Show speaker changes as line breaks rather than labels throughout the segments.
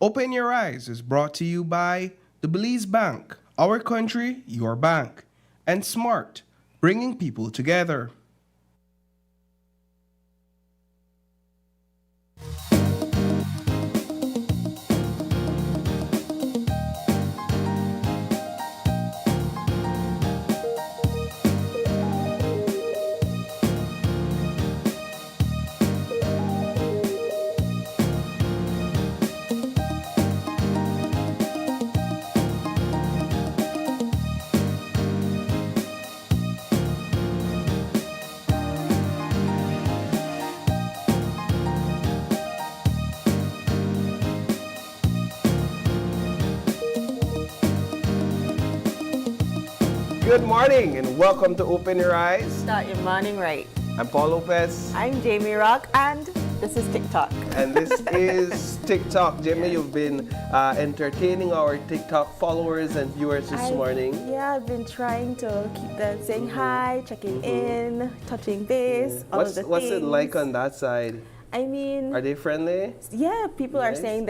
Open Your Eyes is brought to you by the Belize Bank, our country, your bank, and Smart, bringing people together. Good morning and welcome to Open Your Eyes.
Start your morning right.
I'm Paul Lopez.
I'm Jamie Rock, and this is TikTok.
And this is TikTok. Jamie, you've been entertaining our TikTok followers and viewers this morning.
Yeah, I've been trying to keep them saying hi, checking in, touching base, all of the things.
What's it like on that side?
I mean,
Are they friendly?
yeah, people are saying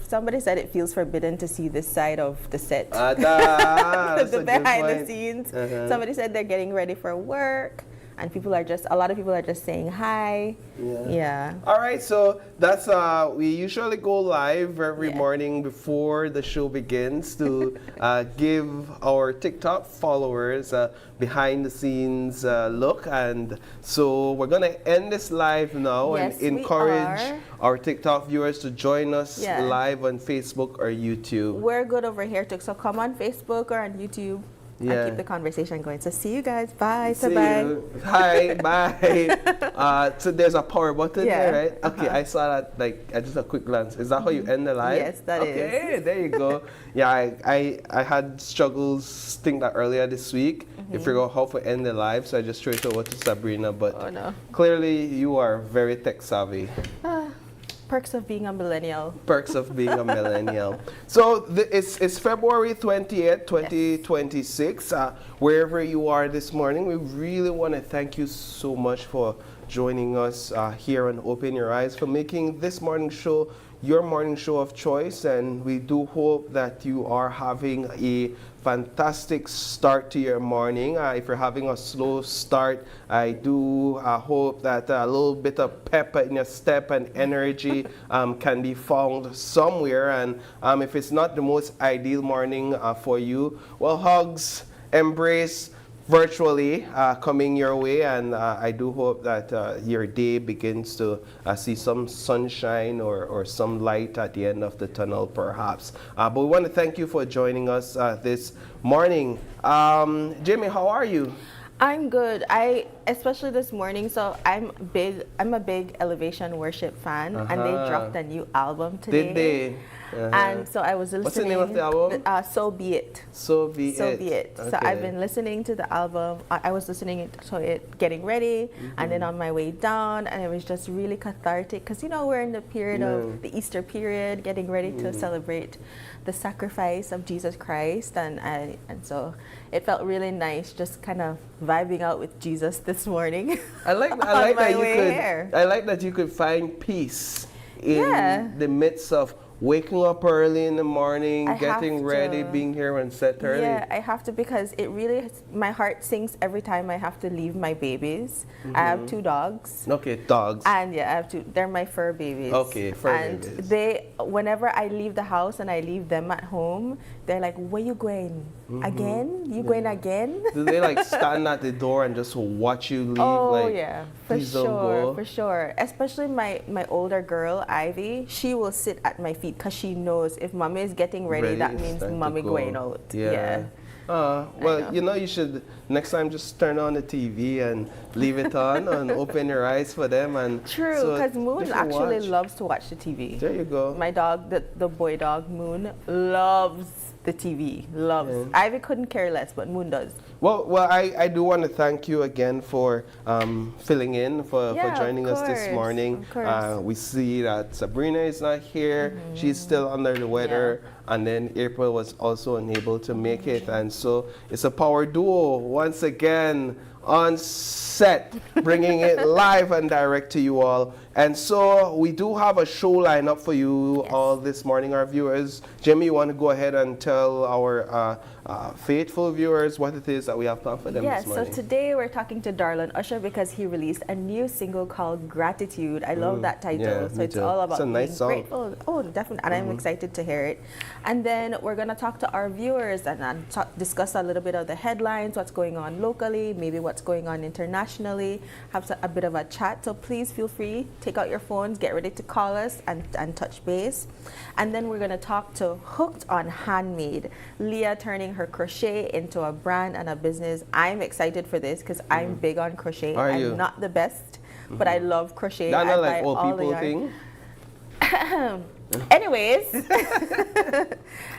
somebody said it feels forbidden to see this side of the set.
That's
the
a good
behind the
point.
scenes. Somebody said they're getting ready for work, and a lot of people are just saying hi. Yeah.
All right, so that's we usually go live every morning before the show begins to give our TikTok followers a behind the scenes look, and so we're gonna end this live now and encourage our TikTok viewers to join us live on Facebook or YouTube.
We're good over here too, so come on Facebook or on YouTube. And keep the conversation going. So see you guys. Bye.
See
bye.
you. Hi. Bye. So there's a power button there, right? Okay, I saw that just a quick glance. Is that how you end the live?
Yes, that is.
Okay, there you go. Yeah, I had struggles think that earlier this week. To figure out how to end the live, so I just threw it over to Sabrina. But clearly you are very tech savvy.
Perks of being a millennial.
Perks of being a millennial. So it's February 20th, 2026. Wherever you are this morning, we really want to thank you so much for joining us here on Open Your Eyes, for making this morning show your morning show of choice. And we do hope that you are having a fantastic start to your morning. If you're having a slow start, I do hope that a little bit of pep in your step and energy can be found somewhere. And if it's not the most ideal morning for you, well, hugs, embrace virtually coming your way, and I do hope that your day begins to see some sunshine or some light at the end of the tunnel perhaps. But we want to thank you for joining us this morning. Jamie, how are you?
I'm good. Especially this morning, so I'm a big Elevation Worship fan, and they dropped a new album today.
Did they?
And so I was listening.
What's the name of the album?
So Be It.
So Be It.
So Be It.
Okay.
So I've been listening to the album. I was listening to it getting ready, and then on my way down, and it was just really cathartic because we're in the period of the Easter period, getting ready to celebrate the sacrifice of Jesus Christ, and so it felt really nice just kind of vibing out with Jesus this morning.
I like that you could find peace in the midst of waking up early in the morning, getting ready, being here and set early.
Yeah, I have to, because it really, my heart sinks every time I have to leave my babies. I have 2 dogs.
Okay, dogs.
And I have 2. They're my fur babies.
Okay, fur babies.
And whenever I leave the house and I leave them at home, they're like, where you going? Again? You going again?
Do they stand at the door and just watch you leave?
Oh, yeah, for
sure,
for sure. Especially my older girl, Ivy, she will sit at my feet because she knows if mommy is getting ready, that means mommy going out. Yeah.
Well, you should next time just turn on the TV and leave it on and open your eyes for them. And
true, because Moon actually loves to watch the TV.
There you go.
My dog, the boy dog, Moon, loves the TV. Loves. Ivy couldn't care less, but Moon does.
Well, I do want to thank you again for filling in, for joining us this morning. We see that Sabrina is not here. She's still under the weather. and then April was also unable to make it. And so it's a power duo once again on set, bringing it live and direct to you all. And so we do have a show lineup for you all this morning, our viewers. Jimmy, you want to go ahead and tell our faithful viewers what it is that we have planned for them this morning?
So today we're talking to Darlon Usher because he released a new single called Gratitude. I love that title.
Yeah,
so it's all about
it's a nice
being
song.
grateful. Oh, definitely. And I'm excited to hear it. And then we're going to talk to our viewers and discuss a little bit of the headlines, what's going on locally, maybe what's going on internationally, have a bit of a chat. So please feel free, take out your phones, get ready to call us and touch base. And then we're going to talk to Hooked on Handmade, Leah turning her crochet into a brand and a business. I'm excited for this because I'm big on crochet. I'm not the best, but I love crochet.
That's not like old people thing?
Anyways,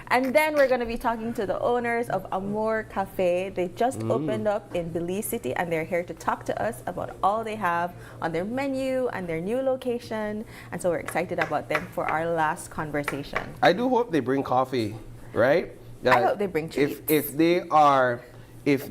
and then we're going to be talking to the owners of Amour Cafe. They just opened up in Belize City, and they're here to talk to us about all they have on their menu and their new location. And so we're excited about them for our last conversation.
I do hope they bring coffee, right?
I hope they bring treats.
If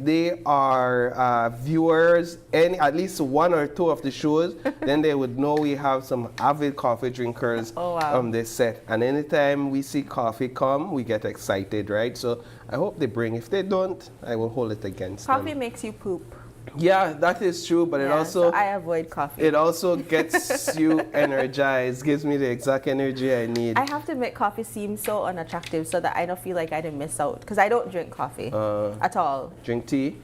they are viewers, at least one or two of the shows, then they would know we have some avid coffee drinkers on this set. And anytime we see coffee come, we get excited, right? So I hope they bring. If they don't, I will hold it against them.
Coffee makes you poop.
Yeah, that is true, but it also...
So I avoid coffee.
It also gets you energized, gives me the exact energy I need.
I have to make coffee seem so unattractive so that I don't feel like I didn't miss out. Because I don't drink coffee at all.
Drink tea?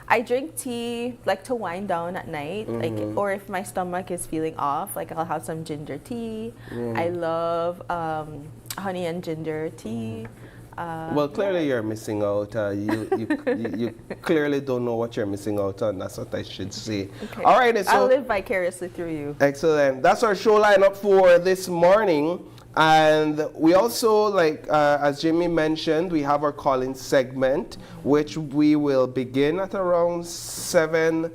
I drink tea like to wind down at night, or if my stomach is feeling off, like I'll have some ginger tea. I love honey and ginger tea.
Well, clearly you're missing out. You clearly don't know what you're missing out on. That's what I should say.
Okay.
All right. So
I'll live vicariously through you.
Excellent. That's our show lineup for this morning. And we also, as Jimmy mentioned, we have our call-in segment, which we will begin at around 7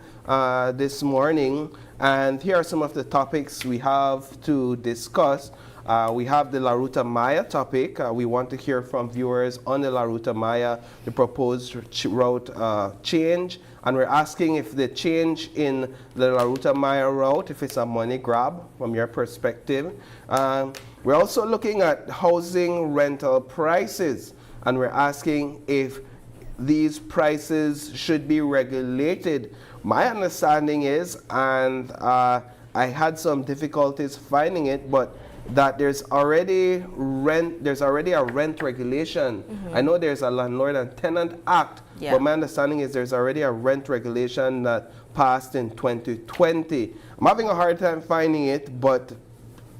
this morning. And here are some of the topics we have to discuss. We have the La Ruta Maya topic. We want to hear from viewers on the La Ruta Maya, the proposed route change. And we're asking if the change in the La Ruta Maya route, if it's a money grab from your perspective. We're also looking at housing rental prices. And we're asking if these prices should be regulated. My understanding is, and I had some difficulties finding it, but that there's already a rent regulation. I know there's a Landlord and Tenant Act, but my understanding is there's already a rent regulation that passed in 2020. I'm having a hard time finding it, but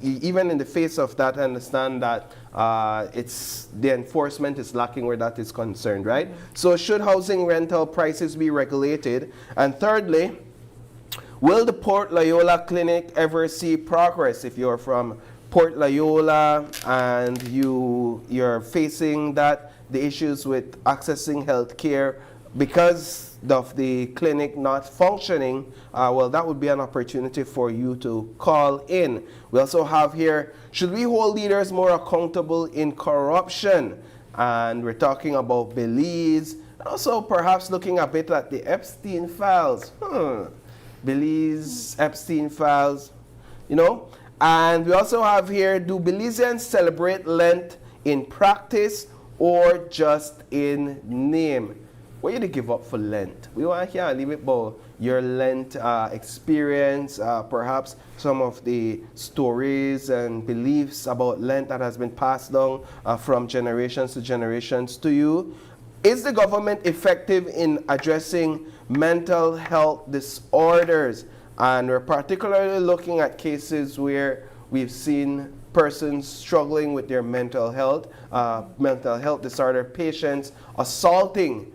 even in the face of that, I understand that the enforcement is lacking where that is concerned, right? So should housing rental prices be regulated? And thirdly, will the Port Loyola Clinic ever see progress? If you're from Port Loyola and you're facing the issues with accessing health care because of the clinic not functioning, well, that would be an opportunity for you to call in. We also have here, should we hold leaders more accountable in corruption? And we're talking about Belize, and also perhaps looking a bit at the Epstein files. Belize, Epstein files, you know? And we also have here, do Belizeans celebrate Lent in practice or just in name? What you to give up for Lent? We want to hear a little bit about your Lent experience, perhaps some of the stories and beliefs about Lent that has been passed down from generations to generations to you. Is the government effective in addressing mental health disorders? And we're particularly looking at cases where we've seen persons struggling with their mental health disorder, patients assaulting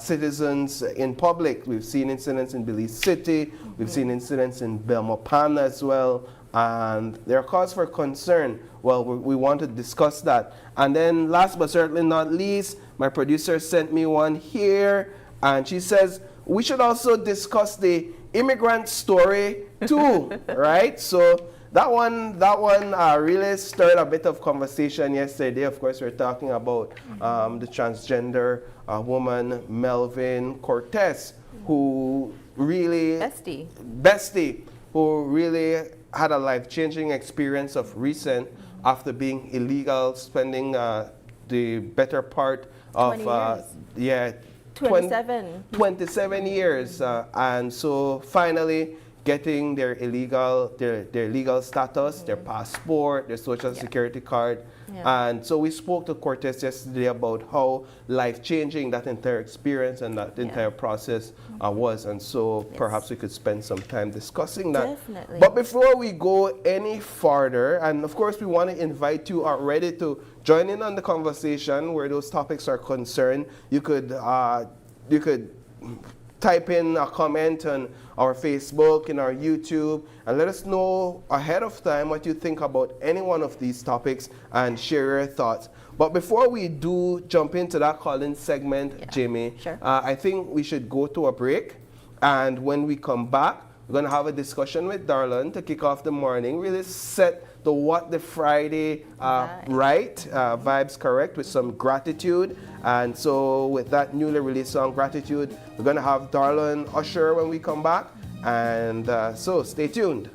citizens in public. We've seen incidents in Belize City, we've seen incidents in Belmopan as well, and there are cause for concern. Well, we want to discuss that. And then last but certainly not least, my producer sent me one here, and she says, we should also discuss the immigrant story too, right? So that one really stirred a bit of conversation yesterday. Of course, we're talking about the transgender woman, Melvin Cortez, who really... Bestie, who really had a life-changing experience of recent after being illegal, spending the better part of 27 years, and so finally getting their legal status, their passport, their social security card. And so we spoke to Cortez yesterday about how life-changing that entire experience and that entire process was. And so perhaps we could spend some time discussing that.
Definitely.
But before we go any farther, and of course we want to invite you already to join in on the conversation where those topics are concerned. You could type in a comment on our Facebook and our YouTube and let us know ahead of time what you think about any one of these topics and share your thoughts. But before we do jump into that call-in segment, Jamie, I think we should go to a break, and when we come back, we're going to have a discussion with Darlene to kick off the morning, really set the What the Friday vibes correct with some gratitude. And so with that newly released song, Gratitude, we're going to have Darlene usher when we come back. And so stay tuned.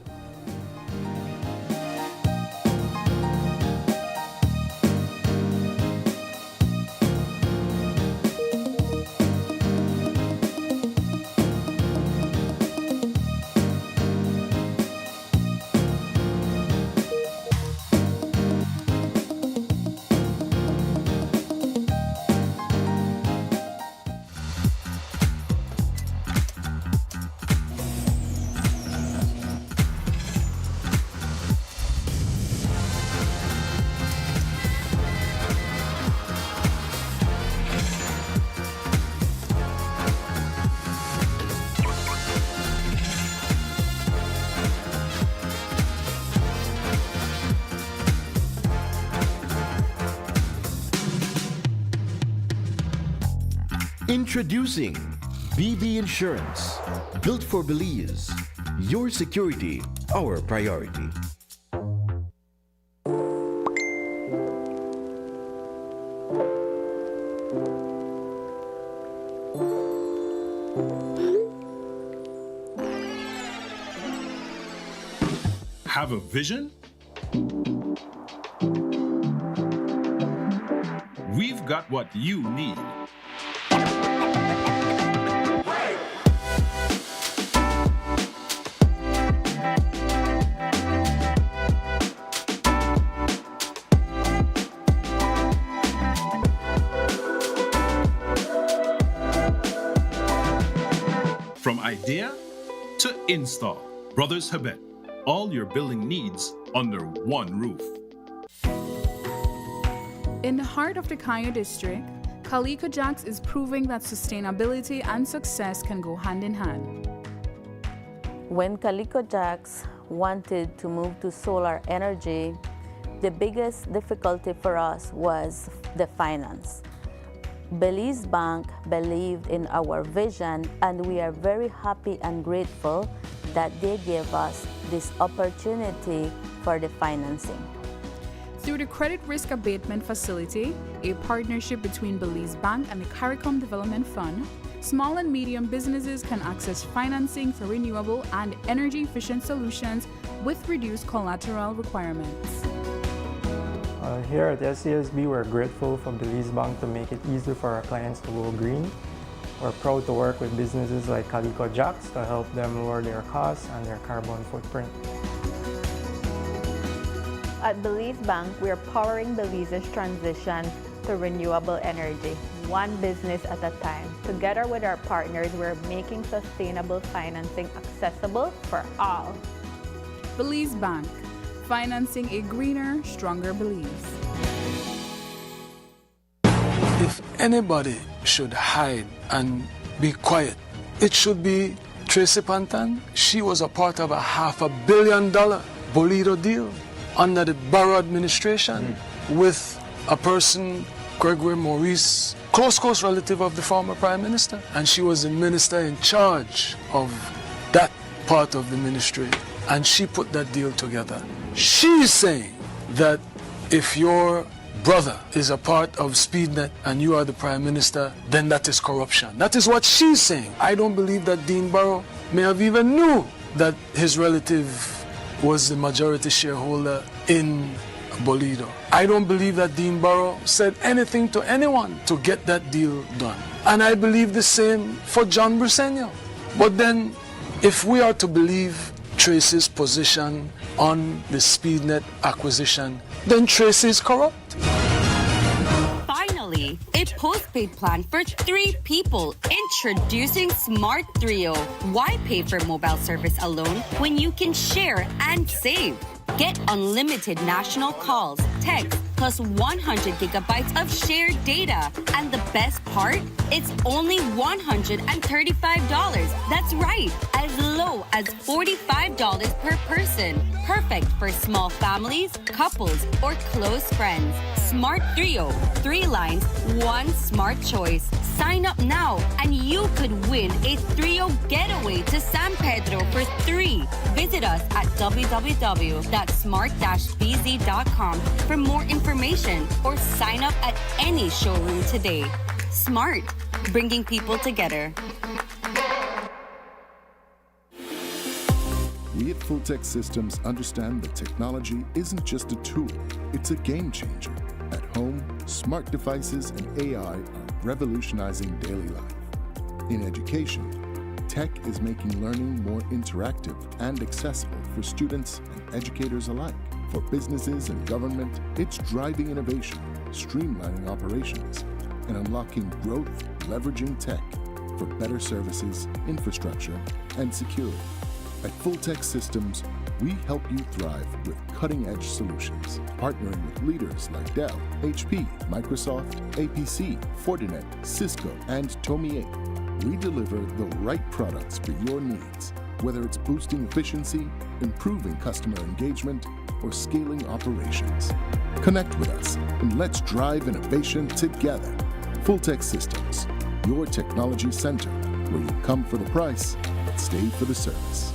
Introducing BB Insurance, built for Belize. Your security, our priority.
Have a vision? We've got what you need. From idea to install, Brothers Habet, all your building needs under one roof.
In the heart of the Kaya district, Calico Jacks is proving that sustainability and success can go hand in hand.
When Calico Jacks wanted to move to solar energy, the biggest difficulty for us was the finance. Belize Bank believed in our vision, and we are very happy and grateful that they gave us this opportunity for the financing.
Through the Credit Risk Abatement Facility, a partnership between Belize Bank and the CARICOM Development Fund, small and medium businesses can access financing for renewable and energy-efficient solutions with reduced collateral requirements.
Here at SCSB, we're grateful for Belize Bank to make it easier for our clients to go green. We're proud to work with businesses like Calico Jacks to help them lower their costs and their carbon footprint.
At Belize Bank, we're powering Belize's transition to renewable energy, one business at a time. Together with our partners, we're making sustainable financing accessible for all.
Belize Bank, financing a greener, stronger Belize.
If anybody should hide and be quiet, it should be Tracy Pantan. She was a part of a $500 million Bolito deal under the Barrow administration with a person, Gregory Maurice, close relative of the former Prime Minister. And she was the minister in charge of that part of the ministry, and she put that deal together. She's saying that if your brother is a part of SpeedNet and you are the Prime Minister, then that is corruption. That is what she's saying. I don't believe that Dean Barrow may have even knew that his relative was the majority shareholder in Bolido. I don't believe that Dean Barrow said anything to anyone to get that deal done. And I believe the same for John Briceño. But then, if we are to believe Tracy's position on the SpeedNet acquisition, then Tracy is corrupt.
Finally, a postpaid plan for 3 people. Introducing Smart Trio. Why pay for mobile service alone when you can share and save? Get unlimited national calls, text, plus 100 gigabytes of shared data. And the best part? It's only $135. That's right, as low as $45 per person. Perfect for small families, couples, or close friends. Smart Trio. 3 lines, 1 smart choice. Sign up now and you could win a Trio getaway to San Pedro for 3. Visit us at www.smart-bz.com for more information or sign up at any showroom today. Smart, bringing people together.
We at Fulltech Systems understand that technology isn't just a tool, it's a game changer. At home, smart devices and AI are revolutionizing daily life. In education, tech is making learning more interactive and accessible for students and educators alike. For businesses and government, it's driving innovation, streamlining operations, and unlocking growth, leveraging tech for better services, infrastructure, and security. At Fulltech Systems, we help you thrive with cutting-edge solutions, partnering with leaders like Dell, HP, Microsoft, APC, Fortinet, Cisco, and Tomy. We deliver the right products for your needs, whether it's boosting efficiency, improving customer engagement, or scaling operations. Connect with us and let's drive innovation together. Fulltech Systems, your technology center, where you come for the price, but stay for the service.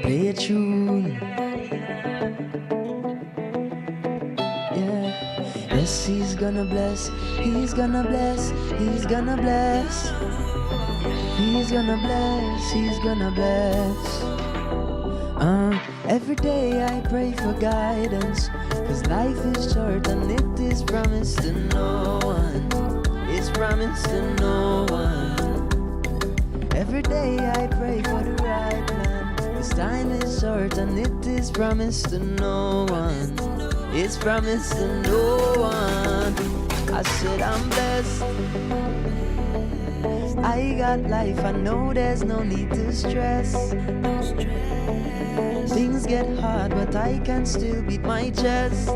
Play a tune. Yeah. Yes, he's gonna bless. He's gonna bless. He's gonna bless. He's gonna bless. He's gonna bless. Every day I pray for guidance, 'cause life is short and it is promised to no one. It's promised to no one. Every day I pray for the right plan. This time is short and it is promised to no one. It's promised to no one. I said I'm blessed. I got life, I know there's no need to stress. Things get hard, but I can still beat my chest.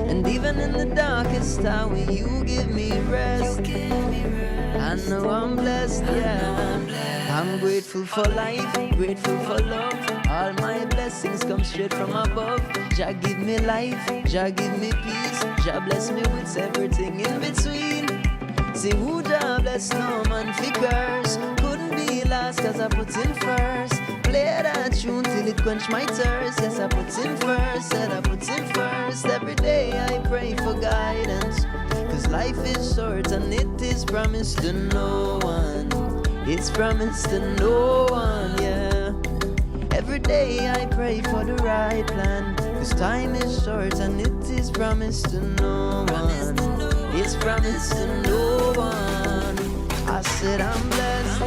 And even in the darkest hour, you give me rest. I know I'm blessed, yeah. I'm grateful for life, grateful for love. All my blessings come straight from above. Jah give me life, Jah give me peace. Jah bless me with everything in between. See who Jah bless, no man fi curse. Couldn't be last 'cause I put him first. Play that tune till it quench my thirst. Yes, I put him first, said I put him first. Every day I pray for guidance, 'cause life is short and it is promised to no one. It's promised to no one, yeah. Every day I pray for the right plan, 'cause time is short and it is promised to no one. It's promised to no one. I said I'm blessed.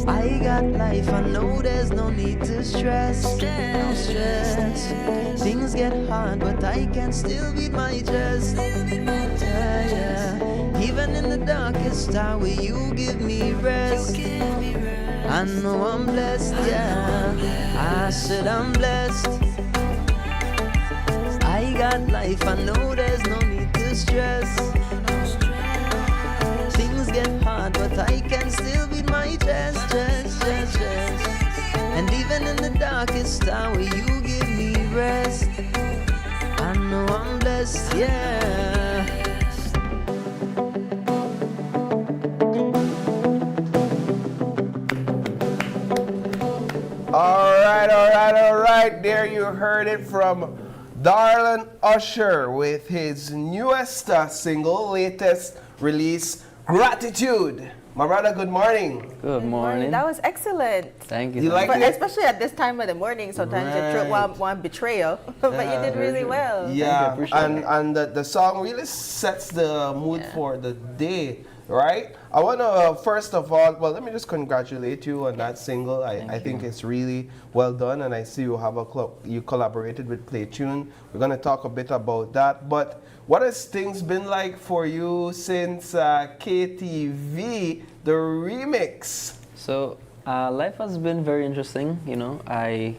I I got life, I know there's no need to stress. No stress. Things get hard, but I can still beat my chest. Yeah, yeah. Even in the darkest hour, you give me rest. I know I'm blessed, yeah. I said I'm blessed. I got life, I know there's no need to stress. Things get hard, but I can still beat my chest, chest, chest, chest. And even in the darkest hour, you give me rest. I know I'm blessed, yeah.
All right. There you heard it from Darlin Usher with his newest single, latest release, Gratitude. My brother, good morning.
Good morning.
That was excellent.
Thank you.
You like it?
Especially at this time of the morning, sometimes your throat want betrayal, but you did really well.
Yeah, and the song really sets the mood for the day, right? I want to, first of all, well, let me just congratulate you on that single. I think it's really well done, and I see you have you collaborated with PlayTune. We're going to talk a bit about that, but what has things been like for you since KTV, the remix?
So, life has been very interesting, you know. I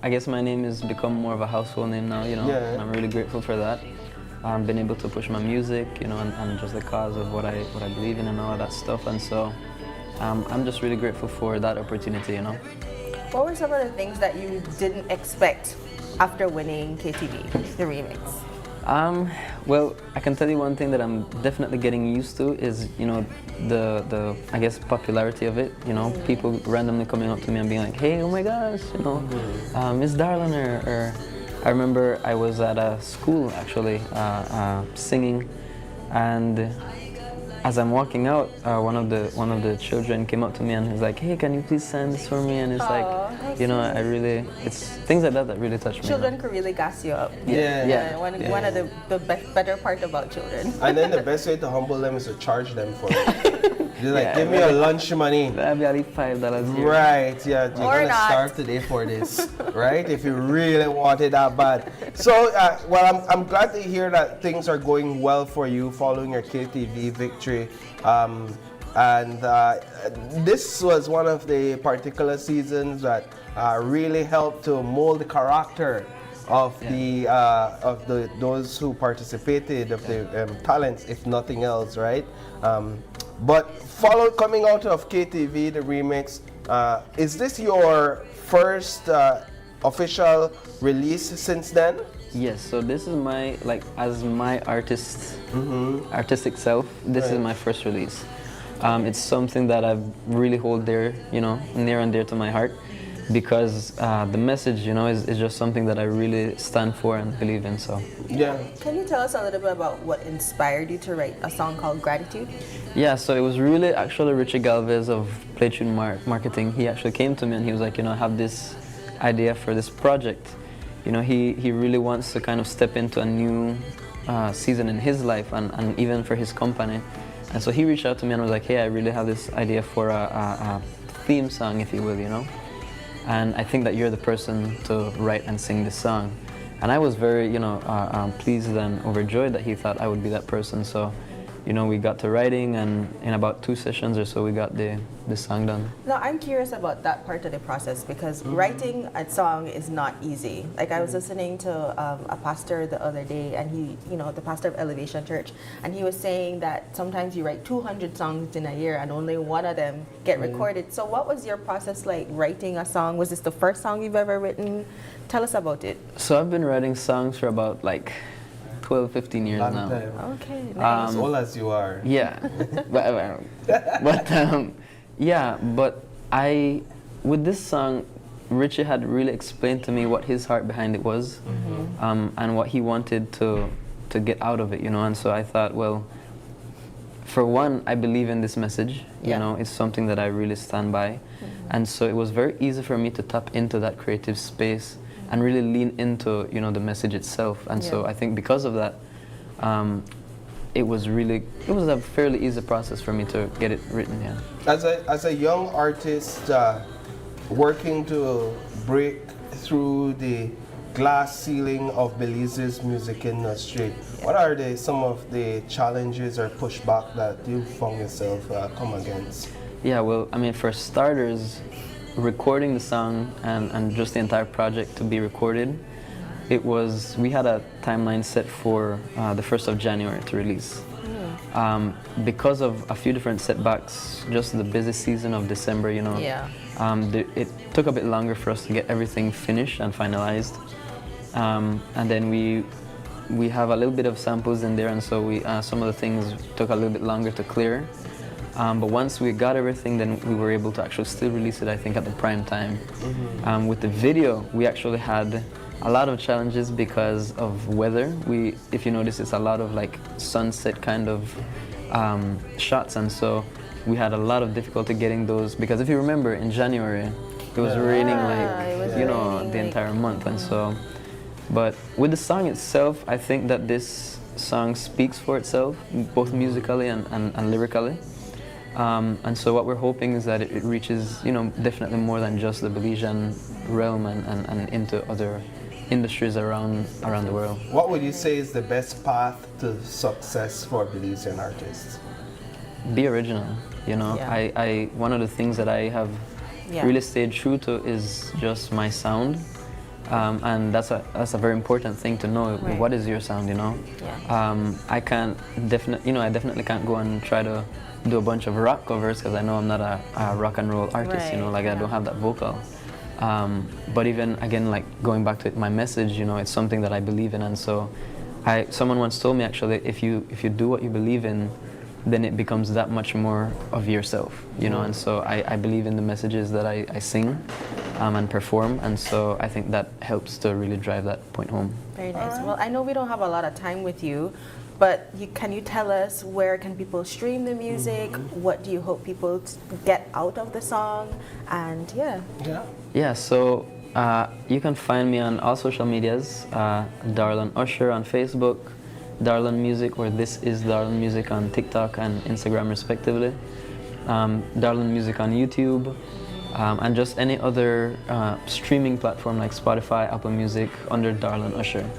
guess my name has become more of a household name now, you know, and I'm really grateful for that. I've been able to push my music, you know, and just the cause of what I believe in and all of that stuff, and so I'm just really grateful for that opportunity, you know.
What were some of the things that you didn't expect after winning KTV, the remix?
Well, I can tell you one thing that I'm definitely getting used to is, you know, the I guess popularity of it. You know, people randomly coming up to me and being like, "Hey, oh my gosh, you know, Miss Darlin," or I remember I was at a school actually singing, and as I'm walking out, one of the children came up to me and he's like, "Hey, can you please sign this for me?" And it's like, you know, it's things like that that really touch me.
Children could really gas you up.
Yeah.
One of the better part about children.
And then the best way to humble them is to charge them for it. You're like, give me your lunch money.
That'd be at least $5 here.
Right, yeah. You're
Or
gonna
not.
starve today for this, right? If you really want it that bad. So, well, I'm glad to hear that things are going well for you following your KTV victory. And this was one of the particular seasons that really helped to mold the character of those who participated, of the talents, if nothing else, right? But coming out of KTV, the remix, is this your first official release since then?
Yes, so this is my, as my artistic self, this is my first release. It's something that I really hold dear, you know, near and dear to my heart, because the message, you know, is just something that I really stand for and believe in, so.
Yeah.
Can you tell us a little bit about what inspired you to write a song called Gratitude?
Yeah, so it was really actually Richie Galvez of PlayTune Marketing. He actually came to me and he was like, you know, I have this idea for this project. You know, he really wants to kind of step into a new season in his life and even for his company. And so he reached out to me and was like, hey, I really have this idea for a theme song, if you will, you know. And I think that you're the person to write and sing this song. And I was very, you know, pleased and overjoyed that he thought I would be that person. So, you know, we got to writing, and in about 2 sessions or so, we got the song done.
Now, I'm curious about that part of the process, because writing a song is not easy. Like, I was listening to a pastor the other day, and he, you know, the pastor of Elevation Church, and he was saying that sometimes you write 200 songs in a year and only one of them get recorded. So what was your process like writing a song? Was this the first song you've ever written? Tell us about it.
So I've been writing songs for about 12, 15 years now.
Okay, nice.
As old as you are.
Yeah, but with this song, Richie had really explained to me what his heart behind it was, and what he wanted to get out of it, you know. And so I thought, well, for one, I believe in this message. You know, it's something that I really stand by, and so it was very easy for me to tap into that creative space and really lean into, you know, the message itself. And so I think because of that, it was a fairly easy process for me to get it written. Yeah.
As a young artist working to break through the glass ceiling of Belize's music industry, what are some of the challenges or pushback that you found yourself come against?
Yeah, well, I mean, for starters, recording the song and just the entire project to be recorded, we had a timeline set for the 1st of January to release. Because of a few different setbacks, just the busy season of December, you know, it took a bit longer for us to get everything finished and finalized. And then we have a little bit of samples in there, and so some of the things took a little bit longer to clear. But once we got everything, then we were able to actually still release it, I think, at the prime time. With the video, we actually had a lot of challenges because of weather. If you notice, it's a lot of like sunset kind of shots, and so we had a lot of difficulty getting those, because if you remember, in January, it was raining the entire month, and so. But with the song itself, I think that this song speaks for itself, both musically and lyrically. And so what we're hoping is that it reaches, definitely more than just the Belizean realm and into other industries around the world.
What would you say is the best path to success for Belizean artists?
Be original, I one of the things that I have really stayed true to is just my sound. And that's a very important thing to know. Right. What is your sound, I definitely can't go and try to do a bunch of rock covers, because I know I'm not a rock and roll artist, I don't have that vocal. But even, again, like going back to my message, it's something that I believe in, and so someone once told me, actually, if you do what you believe in, then it becomes that much more of yourself, and so I believe in the messages that I sing and perform, and so I think that helps to really drive that point home.
Very nice. Well, I know we don't have a lot of time with you, but can you tell us where can people stream the music? What do you hope people get out of the song? And
so you can find me on all social medias, Darlin Usher on Facebook, Darlin Music, or This Is Darlin Music on TikTok and Instagram respectively, Darlin Music on YouTube, and just any other streaming platform like Spotify, Apple Music under Darlin Usher.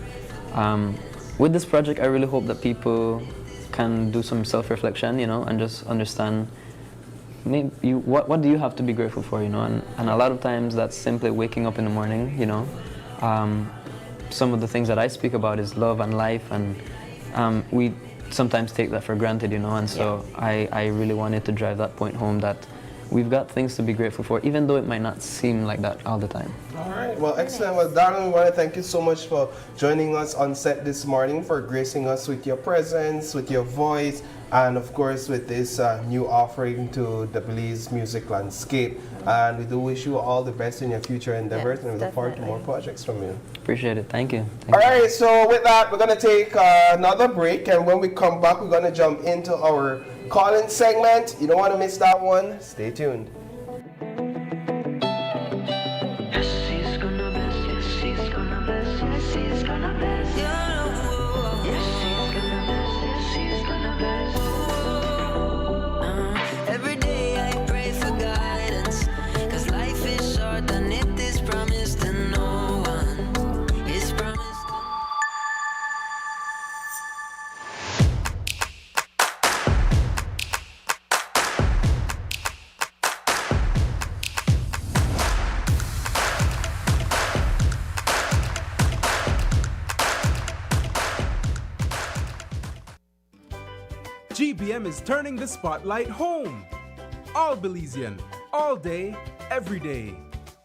With this project, I really hope that people can do some self-reflection, and just understand maybe what do you have to be grateful for, and a lot of times that's simply waking up in the morning, Some of the things that I speak about is love and life, and we sometimes take that for granted, and so I really wanted to drive that point home, that we've got things to be grateful for, even though it might not seem like that all the time.
All right, well, excellent. Well, Darlin, we want to thank you so much for joining us on set this morning, for gracing us with your presence, with your voice, and of course with this new offering to the Belize music landscape. And we do wish you all the best in your future endeavors, and we look forward to more projects from you.
Appreciate it. Thank you.
All right, so with that, we're going to take another break, and when we come back, we're going to jump into our call-in segment. You don't want to miss that one. Stay tuned.
GBM is turning the spotlight home. All Belizean, all day, every day.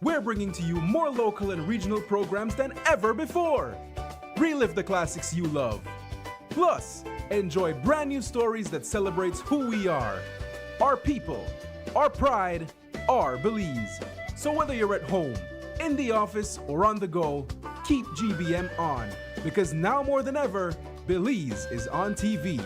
We're bringing to you more local and regional programs than ever before. Relive the classics you love. Plus, enjoy brand new stories that celebrates who we are, our people, our pride, our Belize. So whether you're at home, in the office, or on the go, keep GBM on, because now more than ever, Belize is on TV.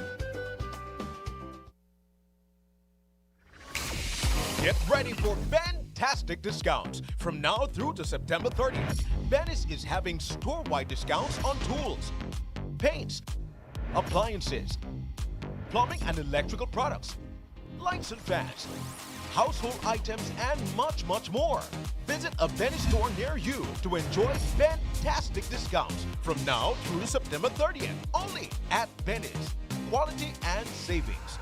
Get ready for fantastic discounts from now through to September 30th. Venice is having store-wide discounts on tools, paints, appliances, plumbing and electrical products, lights and fans, household items, and much, much more. Visit a Benny store near you to enjoy fantastic discounts from now through to September 30th, only at Benny's. Quality and savings.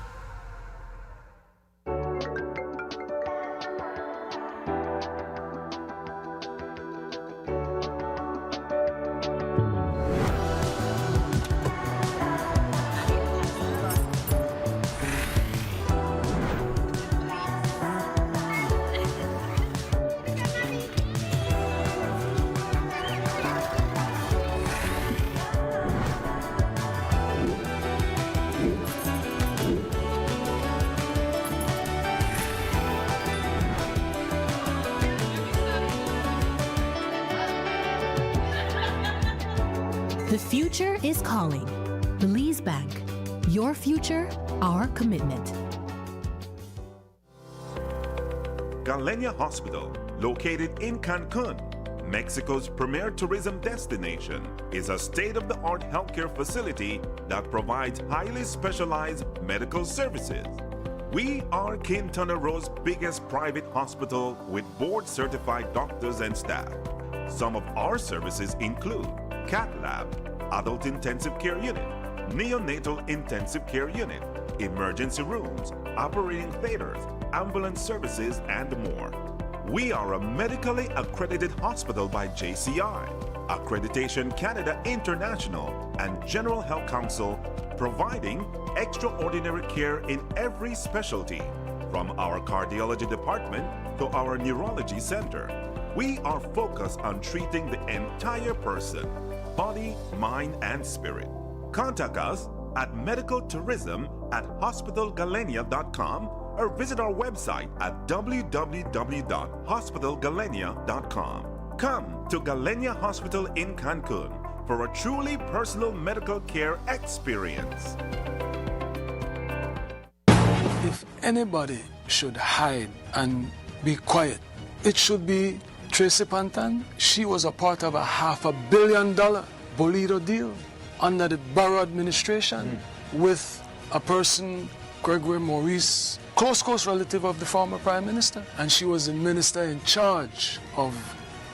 The future is calling. Belize Bank. Your future, our commitment.
Galenia Hospital, located in Cancun, Mexico's premier tourism destination, is a state-of-the-art healthcare facility that provides highly specialized medical services. We are Quintana Roo's biggest private hospital with board-certified doctors and staff. Some of our services include Cath Lab, Adult Intensive Care Unit, Neonatal Intensive Care Unit, emergency rooms, operating theaters, ambulance services, and more. We are a medically accredited hospital by JCI, Accreditation Canada International, and General Health Council, providing extraordinary care in every specialty, from our cardiology department to our neurology center. We are focused on treating the entire person, body, mind, and spirit. Contact us at medicaltourism@hospitalgalenia.com or visit our website at www.hospitalgalenia.com. Come to Galenia Hospital in Cancun for a truly personal medical care experience.
If anybody should hide and be quiet, it should be Tracy Pantan. She was a part of a $500 million Bolito deal under the Barrow administration with a person, Gregory Maurice, close relative of the former Prime Minister. And she was the minister in charge of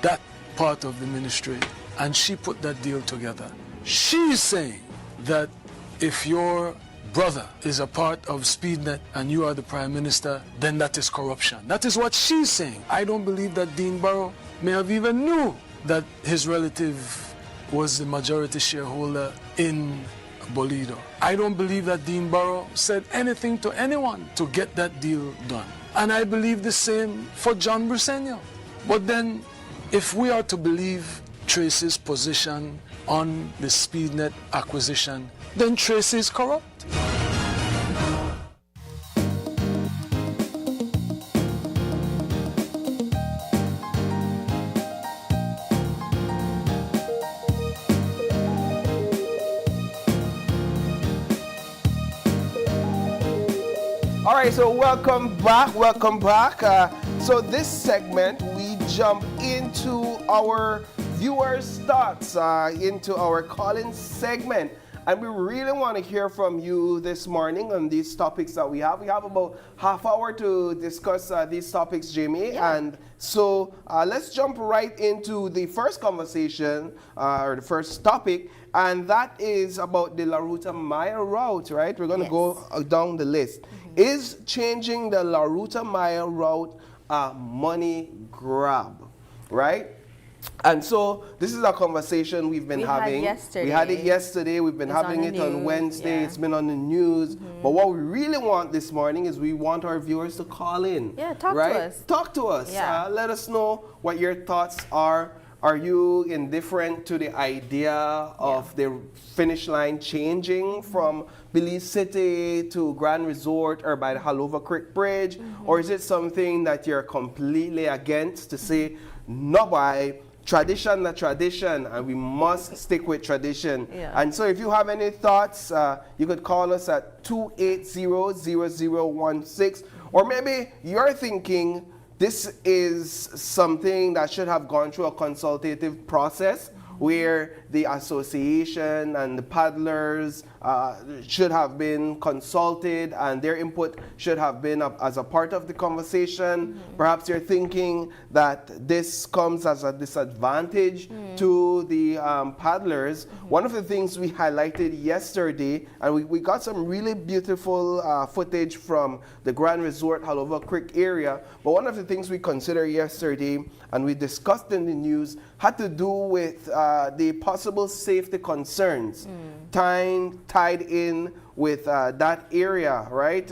that part of the ministry. And she put that deal together. She's saying that if your brother is a part of SpeedNet and you are the Prime Minister, then that is corruption. That is what she's saying. I don't believe that Dean Barrow may have even knew that his relative was the majority shareholder in Bolito. I don't believe that Dean Barrow said anything to anyone to get that deal done. And I believe the same for John Briceño. But then, if we are to believe Tracy's position on the SpeedNet acquisition, then Tracy is corrupt.
All right, so welcome back. So this segment, we jump into our viewers' thoughts, into our call-in segment. And we really want to hear from you this morning on these topics that we have. We have about half hour to discuss these topics, Jamie. Yeah. And so let's jump right into the first conversation, or the first topic, and that is about the La Ruta Maya route, right? We're going to go down the list. Is changing the La Ruta Maya route a money grab, right? And so this is a conversation we've been having. We had it yesterday. We've been having it on Wednesday. Yeah. It's been on the news. But what we really want this morning is we want our viewers to call in.
Yeah, talk to us.
Talk to us. Yeah. Let us know what your thoughts are. Are you indifferent to the idea of the finish line changing from Belize City to Grand Resort or by the Halova Creek Bridge? Or is it something that you're completely against to say, no, by tradition, the tradition, and we must stick with tradition? Yeah. And so if you have any thoughts, you could call us at 280-0016, or maybe you're thinking this is something that should have gone through a consultative process where the association and the paddlers should have been consulted, and their input should have been as a part of the conversation. Perhaps you're thinking that this comes as a disadvantage to the paddlers. One of the things we highlighted yesterday, and we got some really beautiful footage from the Grand Resort Halover Creek area, but one of the things we considered yesterday and we discussed in the news had to do with the possible safety concerns tied in with that area, right?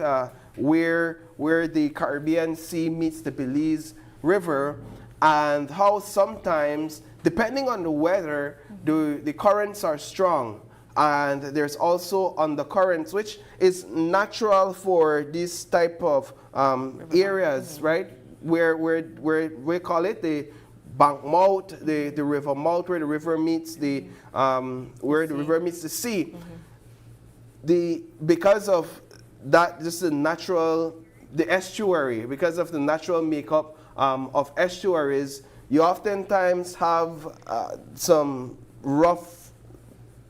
Where the Caribbean Sea meets the Belize River, and how sometimes, depending on the weather, the currents are strong. And there's also undercurrents, which is natural for this type of areas, right? Where we call it the bank mouth, the river mouth, where the river meets the river meets the sea. Because of that, just the estuary, because of the natural makeup of estuaries, you oftentimes have some rough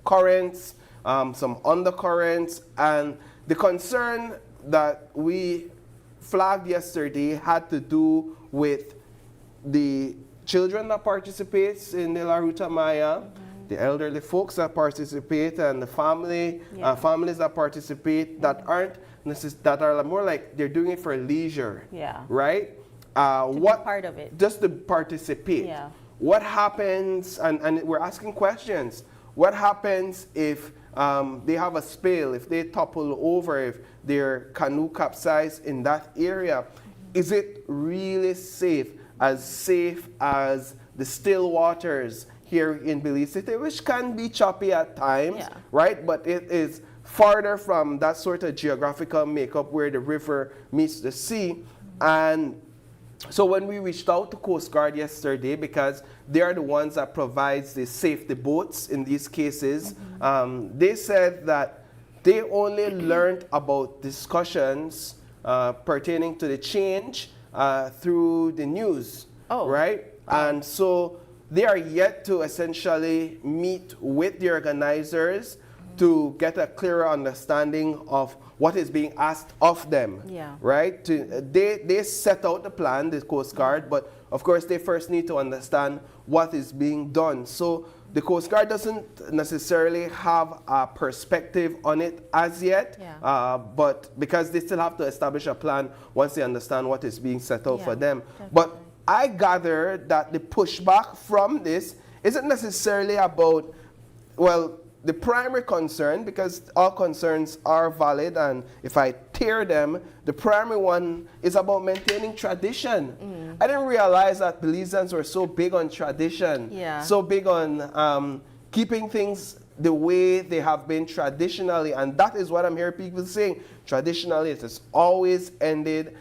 currents, some undercurrents, and the concern that we flagged yesterday had to do with the children that participate in the La Ruta Maya, the elderly folks that participate, and the families that participate that that are more like they're doing it for leisure, right? What
part of it?
Just to participate.
Yeah.
What happens? And we're asking questions. What happens if they have a spill, if they topple over, if their canoe capsize in that area? Is it really safe as the still waters here in Belize City, which can be choppy at times, right? But it is farther from that sort of geographical makeup where the river meets the sea. And so when we reached out to Coast Guard yesterday, because they are the ones that provides the safety boats in these cases, they said that they only learned about discussions pertaining to the change through the news, right? And so they are yet to essentially meet with the organizers to get a clearer understanding of what is being asked of them, right? They set out the plan, the Coast Guard, but of course they first need to understand what is being done. So the Coast Guard doesn't necessarily have a perspective on it as yet, but because they still have to establish a plan once they understand what is being set out for them. Definitely. But I gather that the pushback from this isn't necessarily about, well, the primary concern, because all concerns are valid, and if I tear them, the primary one is about maintaining tradition. I didn't realize that Belizeans were so big on tradition, so big on keeping things the way they have been traditionally, and that is what I'm hearing people saying. Traditionally, it has always ended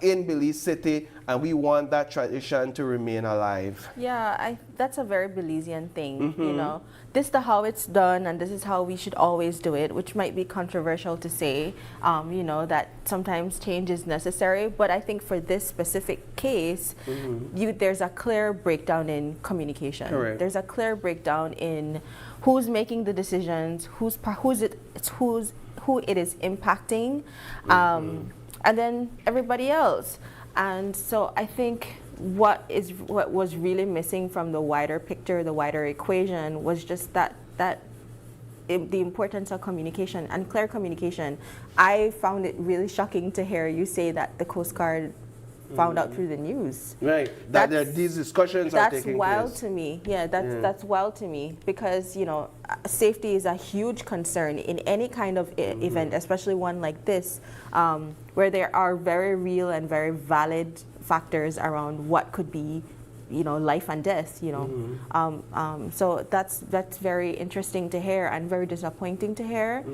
in Belize City, and we want that tradition to remain alive.
Yeah, that's a very Belizean thing, you know. This is how it's done, and this is how we should always do it, which might be controversial to say, you know, that sometimes change is necessary. But I think for this specific case, there's a clear breakdown in communication.
Correct.
There's a clear breakdown in who's making the decisions, who it is impacting, and then everybody else. And so I think what was really missing from the wider picture, the wider equation, was just the importance of communication and clear communication. I found it really shocking to hear you say that the Coast Guard found out through the news.
Right, that these discussions are taking place.
That's wild to me. Yeah, that's wild to me, because, you know, safety is a huge concern in any kind of event, especially one like this, where there are very real and very valid factors around what could be, you know, life and death, you know. So that's very interesting to hear and very disappointing to hear.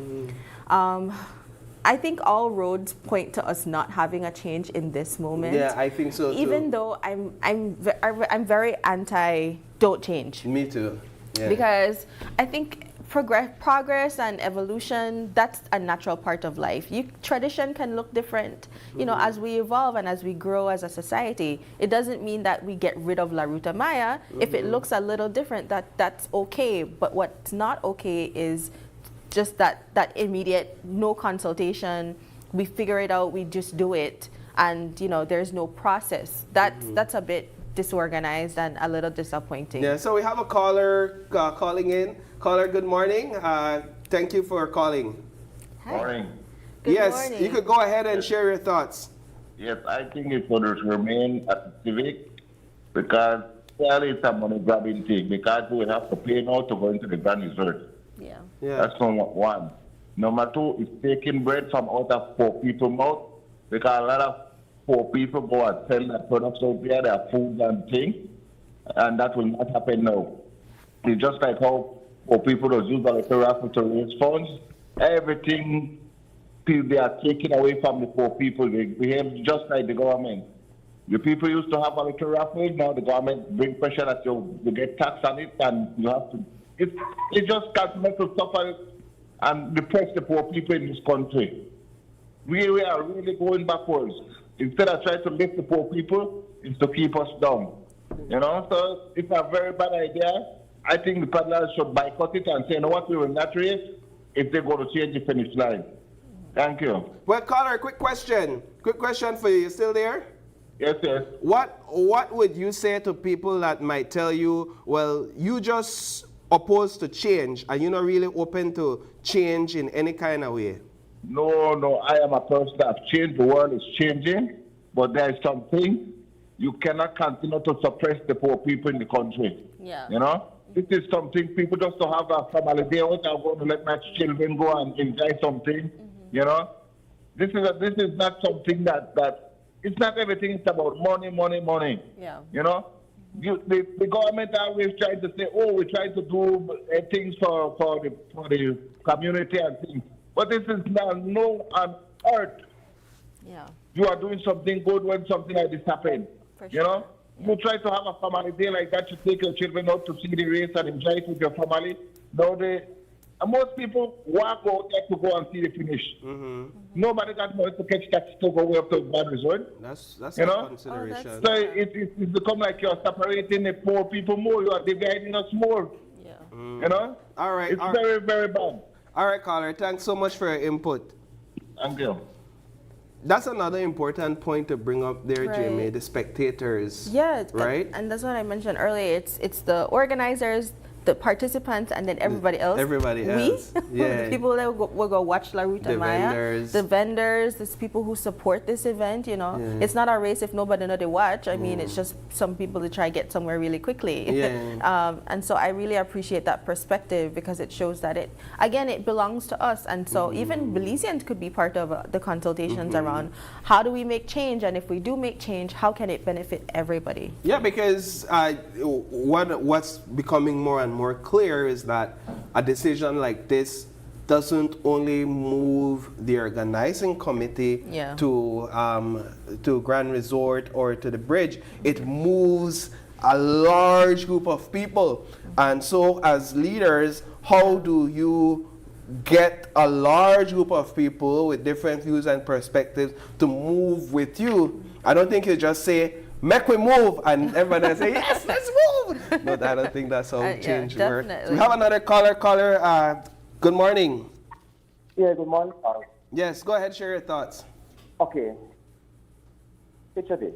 I think all roads point to us not having a change in this moment.
Yeah, I think so too.
Even though I'm very anti don't change.
Me too. Yeah.
Because I think progress and evolution, that's a natural part of life. Tradition can look different, you know, as we evolve and as we grow as a society. It doesn't mean that we get rid of La Ruta Maya. If it looks a little different, that's okay. But what's not okay is just that immediate, no consultation, we figure it out, we just do it, and you know, there's no process. That's a bit disorganized and a little disappointing.
Yeah, so we have a caller calling in. Caller, good morning. Thank you for calling.
Hi.
Morning.
Yes,
morning.
you could go ahead and share your thoughts.
Yes, I think it would remain at the civic because clearly it's a money grabbing thing because we have to pay now to go into the grand resort.
Yeah.
That's number one. Number two is taking bread from out of poor people's mouth because a lot of poor people go and sell their products out there, their food and things, and that will not happen now. It's just like how poor people just use the little raffle to raise funds. Everything they are taking away from the poor people. They behave just like the government. The people used to have a little raffle, now the government bring pressure that you get tax on it and you have to. It just continues to suffer and depress the poor people in this country. We are really going backwards. Instead of trying to lift the poor people, it's to keep us down. You know, so it's a very bad idea. I think the paddlers should boycott it and say, you know what, we will not race if they go to change the finish line. Thank you.
Well, caller, quick question. Quick question for you. You still there?
Yes, yes.
What would you say to people that might tell you, well, you just opposed to change and you're not really open to change in any kind of way?
No, I am a person that have changed. The world is changing, but there is something you cannot continue to suppress the poor people in the country.
Yeah.
You know, this is something people just to have a family day out. I'm going to let my children go and enjoy something. You know, this is not something that it's not everything. It's about money.
Yeah.
You know, the government always trying to say, oh, we're trying to do things for the community and things. But this is no on earth.
Yeah.
You are doing something good when something like this happens. You know? You try to have a family day like that, you take your children out to see the race and enjoy it with your family. Now most people walk out there to go and see the finish. Nobody got money to catch taxi to go way up to bad resort.
That's
you
a
know?
consideration.
So it's become like you're separating the poor people more. You are dividing us more.
Yeah.
You know?
All right.
It's very, very bad.
All right, caller. Thanks so much for your input.
Thank you.
That's another important point to bring up there,
Right.
Jamie, the spectators.
Yeah,
right?
And that's what I mentioned earlier. It's the organizers, the participants, and then everybody else.
Everybody else. Yeah.
The people that will go watch La Ruta
The
Maya.
vendors.
The vendors, the people who support this event, you know.
Yeah.
It's not a race if nobody know they watch. I mean, it's just some people to try to get somewhere really quickly.
Yeah.
And so I really appreciate that perspective because it shows that it belongs to us. And so even Belizeans could be part of the consultations around how do we make change, and if we do make change, how can it benefit everybody?
Yeah, because what's becoming more and more clear is that a decision like this doesn't only move the organizing committee to Grand Resort or to the bridge, it moves a large group of people. And so as leaders, how do you get a large group of people with different views and perspectives to move with you? I don't think you just say, make we move, and everybody say, yes, let's move. But I don't think that's how change works. So we have another caller. Good morning.
Yeah, good morning.
Yes, go ahead, share your thoughts.
Okay. Picture this.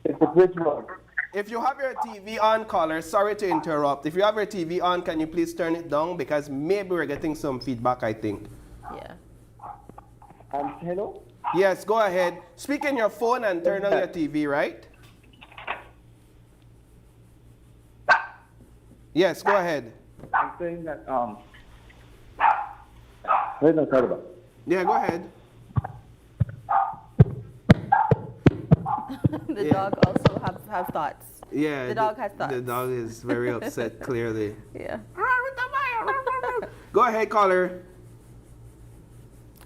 It's the bridge road.
If you have your TV on, caller, sorry to interrupt. If you have your TV on, can you please turn it down? Because maybe we're getting some feedback, I think.
Yeah.
Hello?
Yes, go ahead. Speak in your phone and turn on your TV, right? Yes, go ahead.
I'm saying that, wait, no, sorry about.
Yeah, go ahead.
The dog also have thoughts.
Yeah.
The dog has thoughts.
The dog is very upset, clearly.
Yeah.
Go ahead, caller.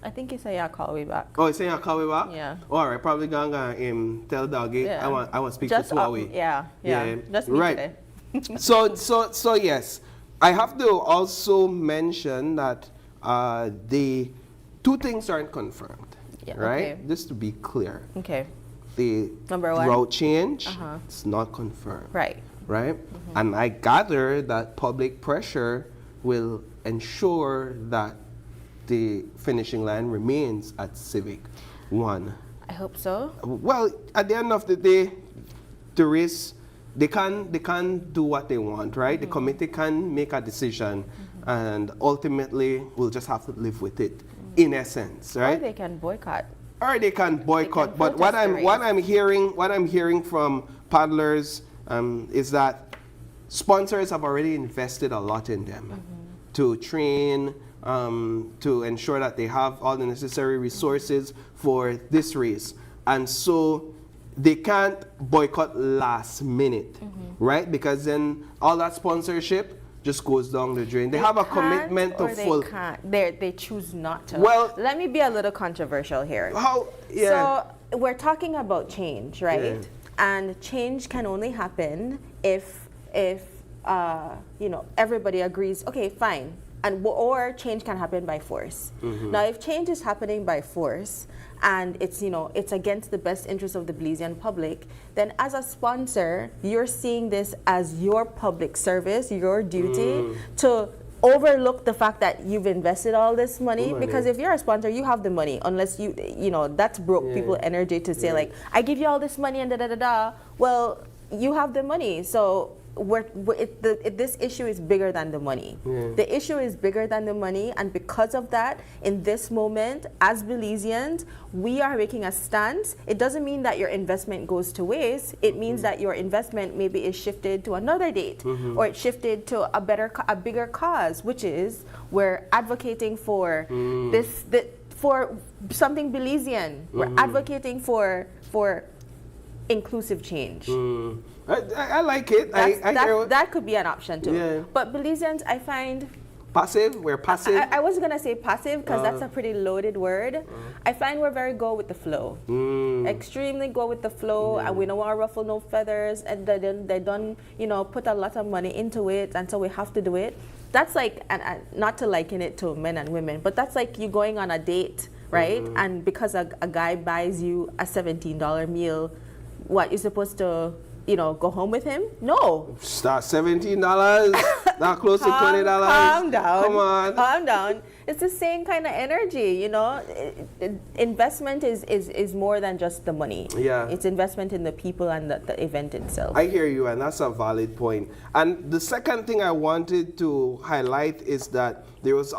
I think he said, yeah, call me back.
Oh, he's saying I'll call me back?
Yeah.
Oh, all right, probably gonna tell Doggy.
Yeah.
I want to speak
Just
to Suawi.
yeah. Just me today.
So yes, I have to also mention that the two things aren't confirmed, right?
Okay.
Just to be clear.
Okay.
The
Number one?
route change,
Uh-huh.
it's not confirmed.
Right.
Right? And I gather that public pressure will ensure that the finishing line remains at Civic 1.
I hope so.
Well, at the end of the day, the race, they can do what they want, right? The committee can make a decision, and ultimately we'll just have to live with it, in essence, right?
Or they can boycott.
Or they can boycott.
They can
But what
protest the
I'm hearing from paddlers is that sponsors have already invested a lot in them to train, to ensure that they have all the necessary resources for this race. And so they can't boycott last minute, right? Because then all that sponsorship just goes down the drain. They have a commitment to full.
They can't. They choose not to.
Well,
let me be a little controversial here.
How? Yeah.
So we're talking about change, right?
Yeah.
And change can only happen if you know, everybody agrees. Okay, fine. And or change can happen by force. Now, if change is happening by force, and it's, you know, it's against the best interest of the Belizean public, then as a sponsor, you're seeing this as your public service, your duty to overlook the fact that you've invested all this money. Because if you're a sponsor, you have the money, unless you know, that's broke people energy to say like, I give you all this money and da-da-da-da. Well, you have the money, so this issue is bigger than the money. The issue is bigger than the money, and because of that, in this moment, as Belizeans, we are making a stance. It doesn't mean that your investment goes to waste. It means that your investment maybe is shifted to another date, or it's shifted to a bigger cause, which is we're advocating for for something Belizean. We're advocating for inclusive change.
I like it.
That could be an option too.
Yeah.
But Belizeans, I find
passive. We're passive.
I was gonna say passive because that's a pretty loaded word. I find we're very go with the flow. Extremely go with the flow, and we don't want to ruffle no feathers. And they don't, you know, put a lot of money into it, and so we have to do it. That's like, and not to liken it to men and women, but that's like you going on a date, right? And because a guy buys you a $17 meal, what, you're supposed to, you know, go home with him? No.
Start $17, not close to $20.
Calm down.
Come on.
Calm down. It's the same kind of energy, you know. Investment is more than just the money.
Yeah.
It's investment in the people and the event itself.
I hear you, and that's a valid point. And the second thing I wanted to highlight is that there's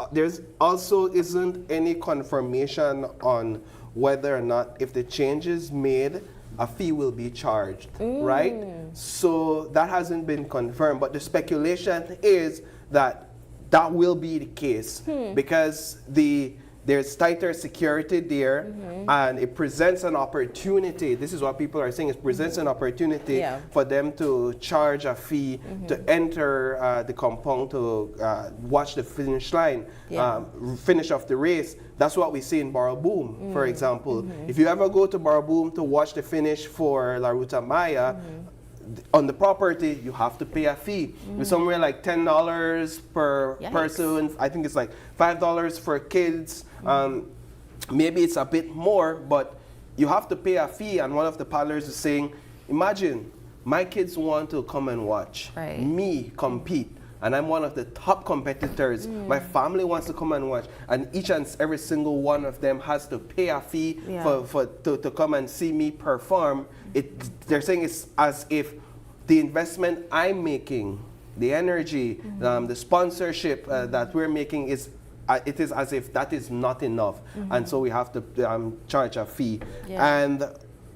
also isn't any confirmation on whether or not, if the changes made, a fee will be charged, right? So that hasn't been confirmed, but the speculation is that that will be the case because there's tighter security there, and it presents an opportunity. This is what people are saying. It presents an opportunity for them to charge a fee to enter the compound to watch the finish line, finish off the race. That's what we see in Barraboom, for example. If you ever go to Barraboom to watch the finish for La Ruta Maya, on the property, you have to pay a fee. It's somewhere like $10 per person. I think it's like $5 for kids. Maybe it's a bit more, but you have to pay a fee. And one of the paddlers is saying, imagine, my kids want to come and watch me compete, and I'm one of the top competitors. My family wants to come and watch, and each and every single one of them has to pay a fee to come and see me perform. They're saying it's as if the investment I'm making, the energy, the sponsorship that we're making is it is as if that is not enough, and so we have to charge a fee.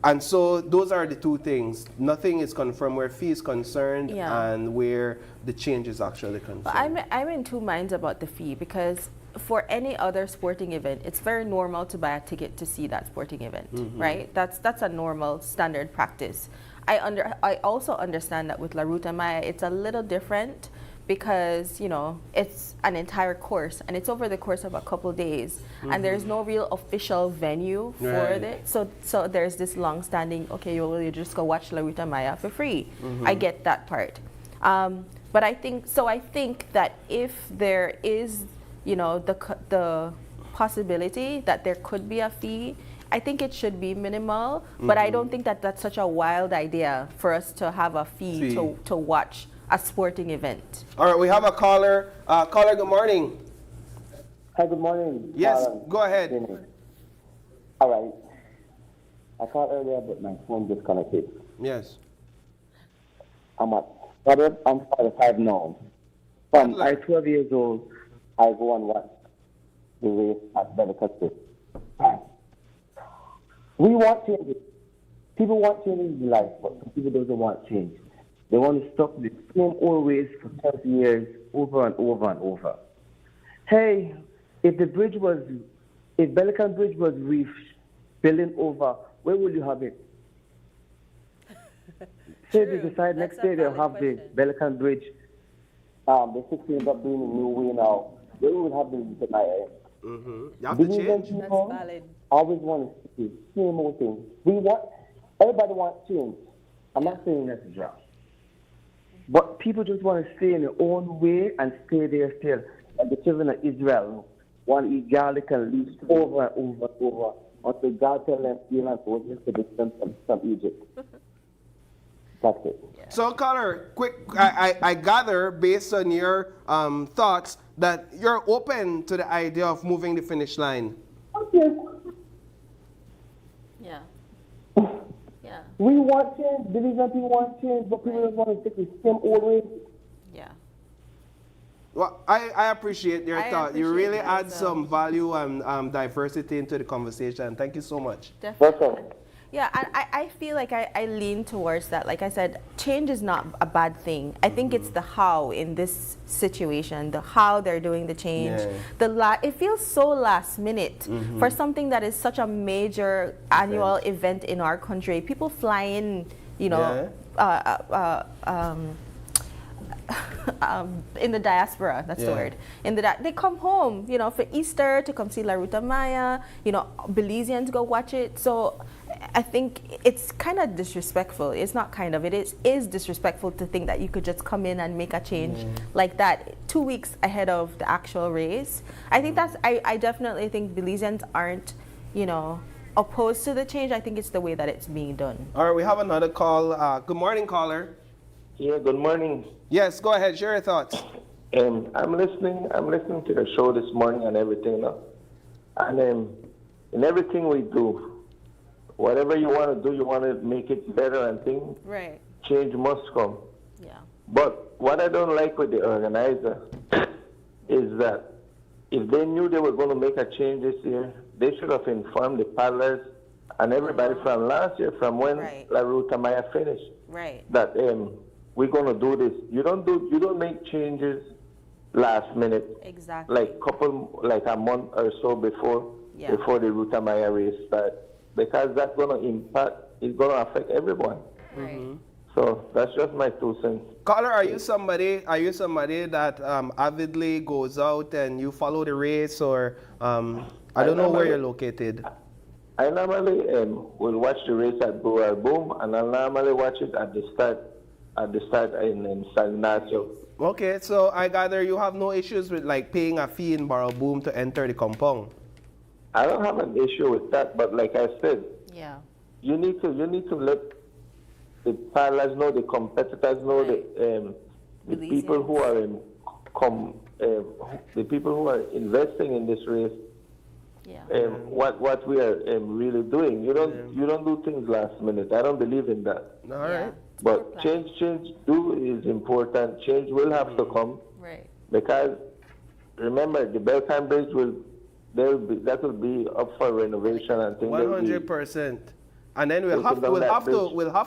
And so those are the two things. Nothing is confirmed where fee is concerned and where the change is actually concerned.
But I'm in two minds about the fee, because for any other sporting event, it's very normal to buy a ticket to see that sporting event, right? That's a normal standard practice. I also understand that with La Ruta Maya, it's a little different because, you know, it's an entire course and it's over the course of a couple days, and there's no real official venue for it. So there's this long-standing, okay, you just go watch La Ruta Maya for free. I get that part. But I think that if there is, the possibility that there could be a fee, I think it should be minimal, but I don't think that that's such a wild idea for us to have a fee. To watch a sporting event.
All right, we have a caller. Caller, good morning.
Hi, good morning.
Yes, go ahead.
All right. I called earlier, but my phone disconnected.
Yes.
I'm 45 now. From I 12 years old, I go and watch the race at Bellicus. We want changes. People want changes in life, but some people doesn't want change. They want to stop the same old ways for 30 years over and over and over. Hey, if Bellicus Bridge was building over, where will you have it? Say they decide next day they'll have the Bellicus Bridge. They're fixing up doing a new way now. Where will have the night?
You have to change.
That's valid. Always want to see the same old thing. Everybody wants change. I'm not saying that's a job. But people just want to stay in their own way and stay there still. Like the children of Israel want to eat garlic and leaves over and over and over until God tell them, you know, go to the from Egypt. That's it.
So, caller, quick, I gather based on your thoughts that you're open to the idea of moving the finish line.
Okay.
Yeah. Yeah.
We want change. Believe that we want change, but people just want to take the same old way.
Yeah.
Well, I appreciate your thought. You really add some value and diversity into the conversation. Thank you so much.
Definitely. Yeah, and I feel like I lean towards that. Like I said, change is not a bad thing. I think it's the how in this situation, the how they're doing the change. Yeah. It feels so last minute for something that is such a major annual event in our country. People fly in, in the diaspora, that's the word. They come home, for Easter to come see La Ruta Maya, Belizeans go watch it. So I think it's kind of disrespectful. It's not kind of, it is disrespectful to think that you could just come in and make a change like that 2 weeks ahead of the actual race. I think I definitely think Belizeans aren't, opposed to the change. I think it's the way that it's being done.
All right, we have another call. Good morning, caller.
Yeah, good morning.
Yes, go ahead, share your thoughts.
I'm listening to the show this morning and everything now. And in everything we do, whatever you want to do, you want to make it better and things.
Right.
Change must come.
Yeah.
But what I don't like with the organizer is that if they knew they were going to make a change this year, they should have informed the paddlers and everybody from last year, from when La Ruta Maya finished.
Right.
That we're going to do this. You don't make changes last minute.
Exactly.
Like a month or so before the Ruta Maya race starts. Because that's going to impact, it's going to affect everyone.
Right.
So that's just my 2 cents.
Caller, are you somebody that avidly goes out and you follow the race, or I don't know where you're located?
I normally will watch the race at Brewer Boom, and I normally watch it at the start in San Ignacio.
Okay, so I gather you have no issues with like paying a fee in Barrel Boom to enter the compound.
I don't have an issue with that, but like I said, you need to let the paddlers know, the competitors know, the people who are the people who are investing in this race. What we are really doing. You don't do things last minute. I don't believe in that.
All right.
But change is important. Change will have to come.
Right.
Because remember, the Belcan Bridge that will be up for renovation and things.
100%. And then we'll have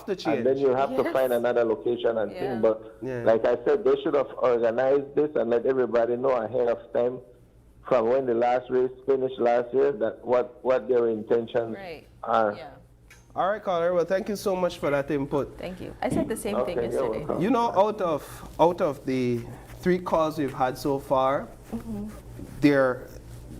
to change.
And then you have to find another location and things. But like I said, they should have organized this and let everybody know ahead of time from when the last race finished last year that what their intentions are.
Yeah.
All right, caller. Well, thank you so much for that input.
Thank you. I said the same thing yesterday.
Out of the 3 calls we've had so far, there are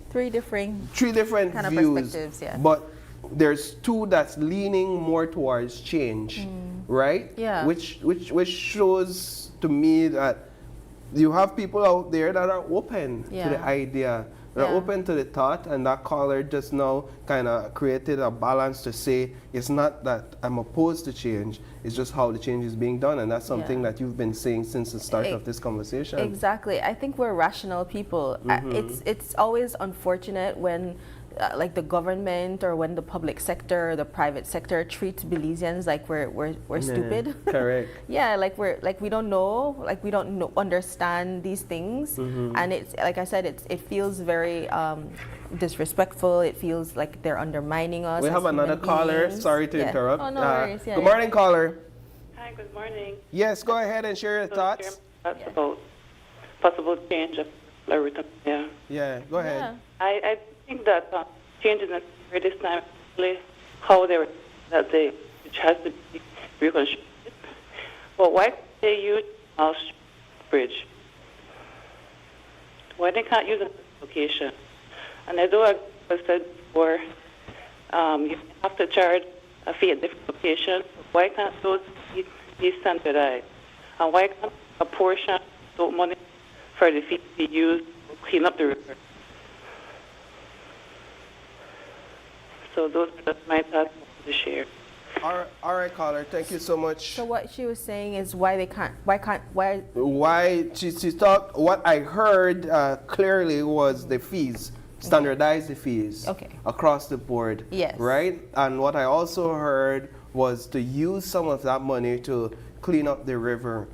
three different kind of
views,
perspectives. Yeah.
but there's 2 that's leaning more towards change, right?
Yeah.
Which shows to me that you have people out there that are open to the idea. They're open to the thought, and that caller just now kind of created a balance to say it's not that I'm opposed to change, it's just how the change is being done, and that's something that you've been saying since the start of this conversation.
Exactly. I think we're rational people. It's always unfortunate when like the government or when the public sector or the private sector treats Belizeans like we're stupid.
Correct.
Yeah, like we don't know, understand these things, and it's like I said, it feels very disrespectful. It feels like they're undermining us.
We have another caller. Sorry to interrupt.
Oh, no worries.
Good morning, caller.
Hi, good morning.
Yes, go ahead and share your thoughts.
That's about possible change of La Ruta.
Yeah, go ahead.
I think that change is necessary this time, especially how they were which has to be reconstructed. But why can't they use a bridge? Why they can't use a location? And I know I said before, you have to charge a fee at different locations. Why can't those be standardized? And why can't a portion of money for the fee be used to clean up the river? So those are my thoughts to share.
All right, caller. Thank you so much.
So what she was saying is why
she thought what I heard clearly was the fees, standardize the fees across the board.
Yes.
Right? And what I also heard was to use some of that money to clean up the river.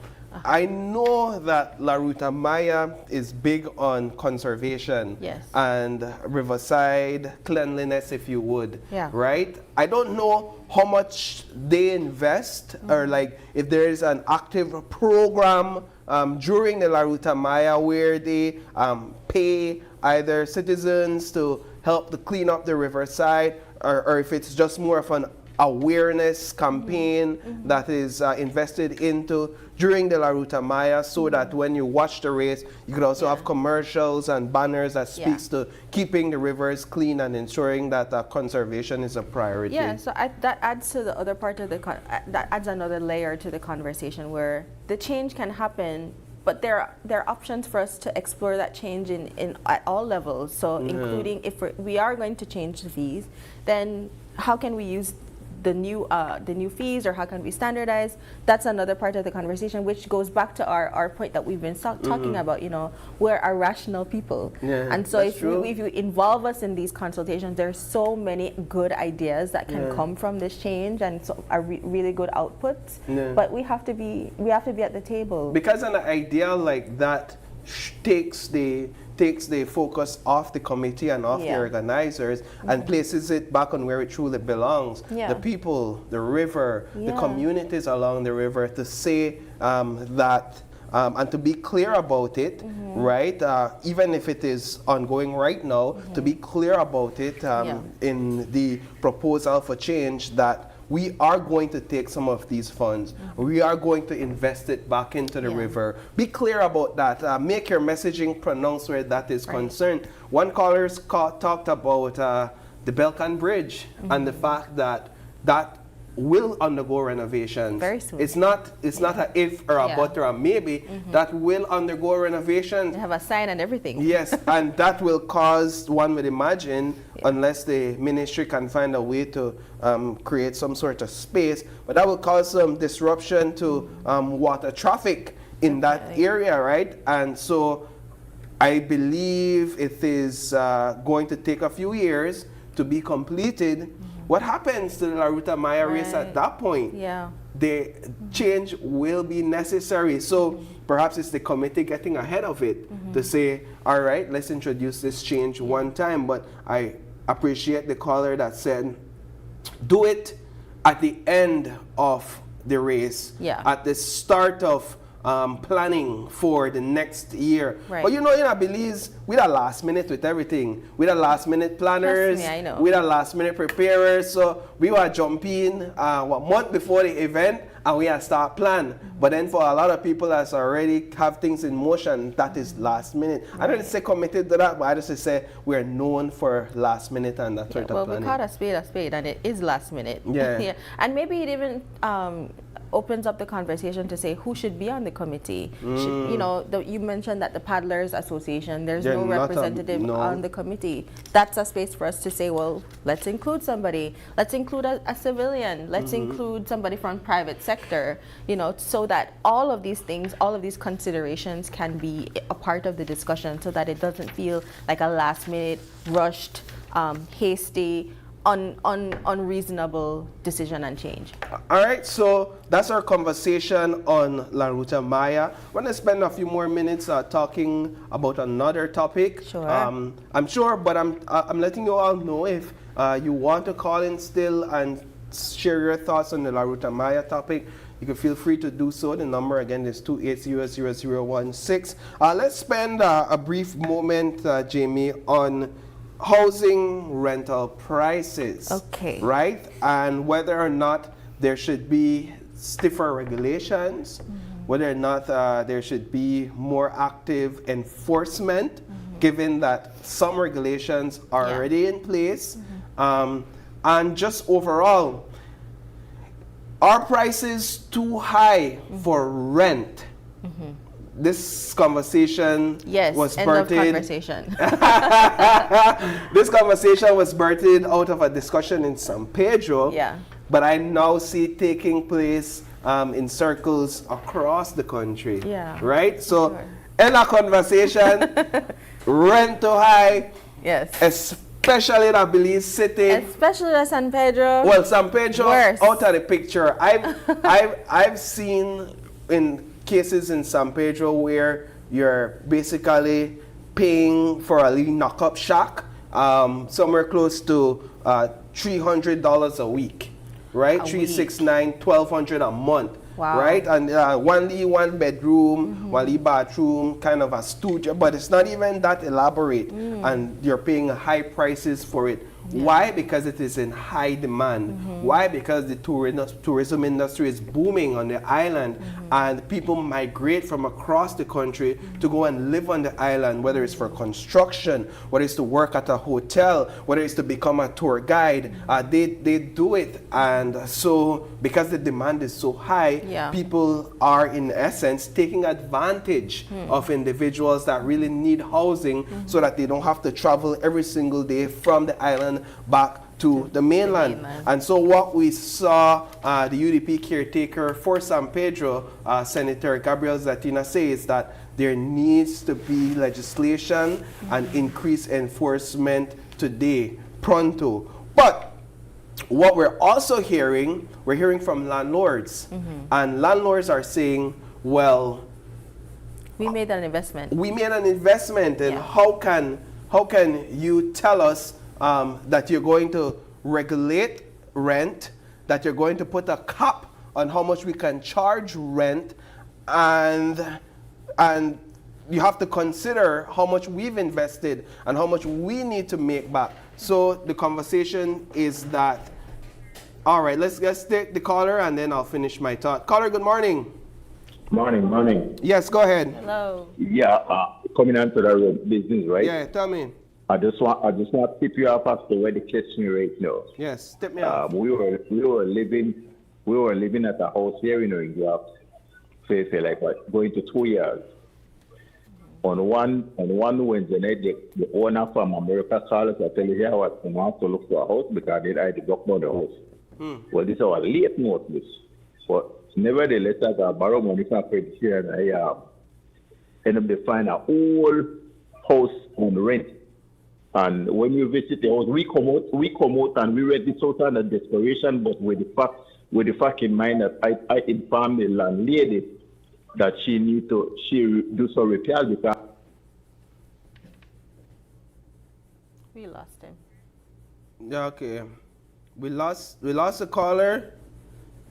I know that La Ruta Maya is big on conservation and riverside cleanliness, if you would, right? I don't know how much they invest or like if there is an active program during the La Ruta Maya where they pay either citizens to help to clean up the riverside or if it's just more of an awareness campaign that is invested into during the La Ruta Maya so that when you watch the race, you could also have commercials and banners that speaks to keeping the rivers clean and ensuring that conservation is a priority.
Yeah, so that adds to the other part of that adds another layer to the conversation where the change can happen, but there are options for us to explore that change at all levels. So including if we are going to change the fees, then how can we use the new fees, or how can we standardize? That's another part of the conversation, which goes back to our point that we've been talking about. We're a rational people, and so if you involve us in these consultations, there's so many good ideas that can come from this change, and so are really good outputs. But we have to be at the table,
because an idea like that takes the focus off the committee and off the organizers and places it back on where it truly belongs. The people, the river, the communities along the river, to say that and to be clear about it, right? Even if it is ongoing right now, to be clear about it in the proposal for change that we are going to take some of these funds. We are going to invest it back into the river. Be clear about that. Make your messaging pronounced where that is concerned. One caller talked about the Belcan Bridge and the fact that that will undergo renovations.
Very soon.
It's not a if or a but or a maybe. That will undergo renovations.
They have a sign and everything.
Yes, and that will cause, one would imagine, unless the ministry can find a way to create some sort of space, but that will cause some disruption to water traffic in that area, right? And so I believe it is going to take a few years to be completed. What happens to the La Ruta Maya race at that point? The change will be necessary. So perhaps it's the committee getting ahead of it to say, all right, let's introduce this change one time. But I appreciate the caller that said, do it at the end of the race, at the start of planning for the next year.
Right.
But you know, in Belize, we are last minute with everything. We are last minute planners.
Trust me, I know.
We are last minute preparers. So we were jumping a month before the event, and we are start plan. But then for a lot of people that's already have things in motion, that is last minute. I don't say committed to that, but I just say we are known for last minute and that sort of planning.
Well, we call a spade, and it is last minute.
Yeah.
Yeah. And maybe it even opens up the conversation to say who should be on the committee. You know, you mentioned that the Paddlers Association, there's no representative on the committee. That's a space for us to say, well, let's include somebody. Let's include a civilian. Let's include somebody from private sector, you know, so that all of these things, all of these considerations can be a part of the discussion so that it doesn't feel like a last minute, rushed, hasty, unreasonable decision and change.
All right, so that's our conversation on La Ruta Maya. We're going to spend a few more minutes talking about another topic.
Sure.
I'm sure, but I'm letting you all know if you want to call in still and share your thoughts on the La Ruta Maya topic. You can feel free to do so. The number again is 280-0016. Let's spend a brief moment, Jamie, on housing rental prices.
Okay.
Right? And whether or not there should be stiffer regulations, whether or not there should be more active enforcement, given that some regulations are already in place. And just overall, are prices too high for rent? This conversation was birthed. This conversation was birthed out of a discussion in San Pedro.
Yeah.
But I now see it taking place in circles across the country.
Yeah.
Right? So, in a conversation, rent too high.
Yes.
Especially in a Belize city.
Especially in San Pedro.
Well, San Pedro,
worse.
Out of the picture. I've seen in cases in San Pedro where you're basically paying for a little knock-up shack, somewhere close to $300 a week, right? $369, $1,200 a month.
Wow.
Right? And one bedroom, one bathroom, kind of a studio, but it's not even that elaborate. And you're paying high prices for it. Why? Because it is in high demand. Why? Because the tourism industry is booming on the island, and people migrate from across the country to go and live on the island, whether it's for construction, whether it's to work at a hotel, whether it's to become a tour guide. They do it, and so because the demand is so high, people are in essence taking advantage of individuals that really need housing so that they don't have to travel every single day from the island back to the mainland. And so what we saw the UDP caretaker for San Pedro, Senator Gabriel Zatina, say is that there needs to be legislation and increased enforcement today, pronto. But what we're also hearing, we're hearing from landlords. And landlords are saying, well,
we made an investment.
We made an investment, and how can you tell us that you're going to regulate rent, that you're going to put a cap on how much we can charge rent, and you have to consider how much we've invested and how much we need to make back. So the conversation is that, all right, let's take the caller and then I'll finish my thought. Caller, good morning.
Morning.
Yes, go ahead.
Hello.
Yeah, coming on to the business, right?
Yeah, tell me.
I just want to tip you up as to where the question right now.
Yes, tip me up.
We were living at a house here in New York, say like what, going to 2 years. On one Wednesday night, the owner from America called us and tell you, I want to look for a house because they had to knock down the house. Well, this is our late notice. But nevertheless, I got borrow money from friends here, and I end up to find an old house on rent. And when you visit the house, we come out and we rent this out under desperation, but with the fact in mind that I informed the landlady that she do some repair because
we lost him.
Yeah, okay. We lost the caller.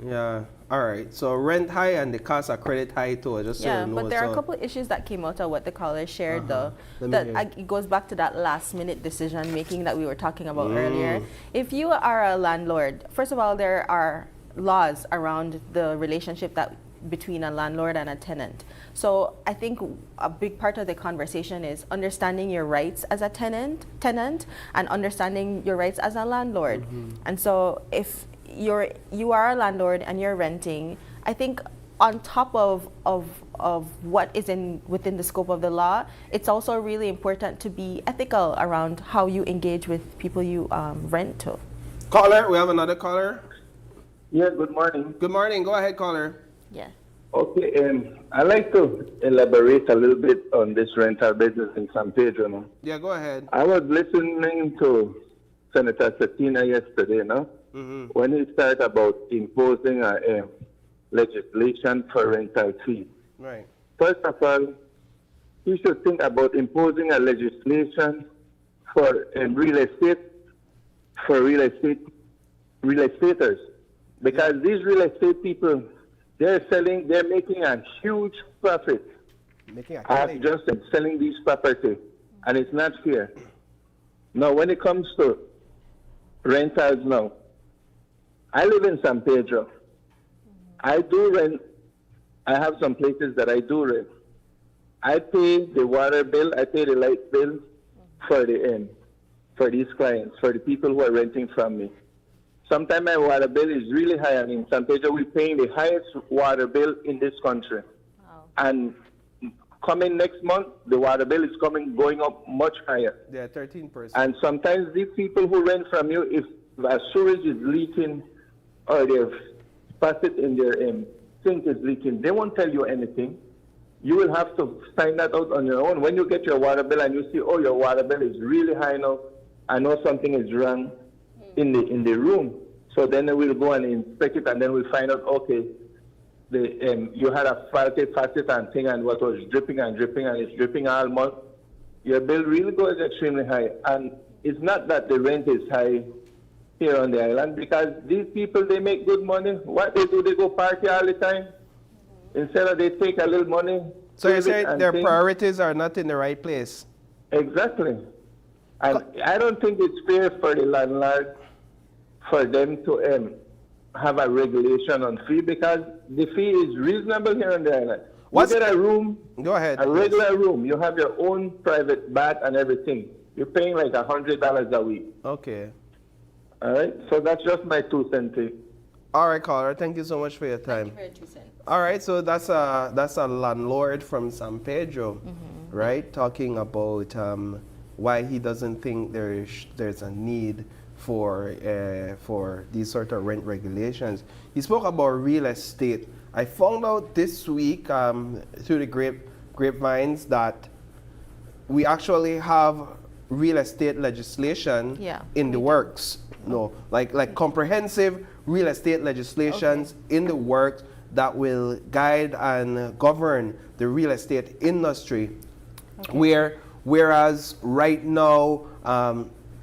Yeah. All right. So rent high and the cost of credit high too. Just so you know.
But there are a couple of issues that came out of what the caller shared, though.
Let me
That
hear.
it goes back to that last minute decision making that we were talking about earlier. If you are a landlord, first of all, there are laws around the relationship that between a landlord and a tenant. So I think a big part of the conversation is understanding your rights as a tenant, and understanding your rights as a landlord. And so if you are a landlord and you're renting, I think on top of what is within the scope of the law, it's also really important to be ethical around how you engage with people you rent to.
Caller, we have another caller.
Yeah, good morning.
Good morning. Go ahead, caller.
Yeah.
Okay, I'd like to elaborate a little bit on this rental business in San Pedro. No?
Yeah, go ahead.
I was listening to Senator Cetina yesterday, no? When he started about imposing a legislation for rental fees.
Right.
First of all, you should think about imposing a legislation for real estaters, because these real estate people, they're making a huge profit of just selling these properties, and it's not fair. Now, when it comes to rentals now, I live in San Pedro. I do rent. I have some places that I do rent. I pay the water bill, I pay the light bill for these clients, for the people who are renting from me. Sometimes my water bill is really high. I mean, San Pedro, we're paying the highest water bill in this country. Wow. And coming next month, the water bill is going up much higher.
Yeah, 13%.
And sometimes these people who rent from you, if a sewage is leaking or their faucet in their sink is leaking, they won't tell you anything. You will have to find that out on your own. When you get your water bill and you see, oh, your water bill is really high now, I know something is wrong in the room. So then we'll go and inspect it, and then we'll find out, okay, you had a faulty faucet and thing, and what was dripping and dripping, and it's dripping all month. Your bill really goes extremely high. And it's not that the rent is high here on the island, because these people, they make good money. What they do, they go party all the time. Instead of they take a little money.
So you're saying their priorities are not in the right place?
Exactly. And I don't think it's fair for the landlord for them to have a regulation on fee, because the fee is reasonable here on the island. You get a room,
go ahead,
a regular room, you have your own private bath and everything. You're paying like $100 a week.
Okay.
All right, so that's just my 2 cents.
All right, caller. Thank you so much for your time.
Thank you for your 2 cents.
All right, so that's a landlord from San Pedro, right? Talking about why he doesn't think there's a need for these sort of rent regulations. He spoke about real estate. I found out this week through the grapevines that we actually have real estate legislation in the works. No, like comprehensive real estate legislations in the works that will guide and govern the real estate industry. Whereas right now,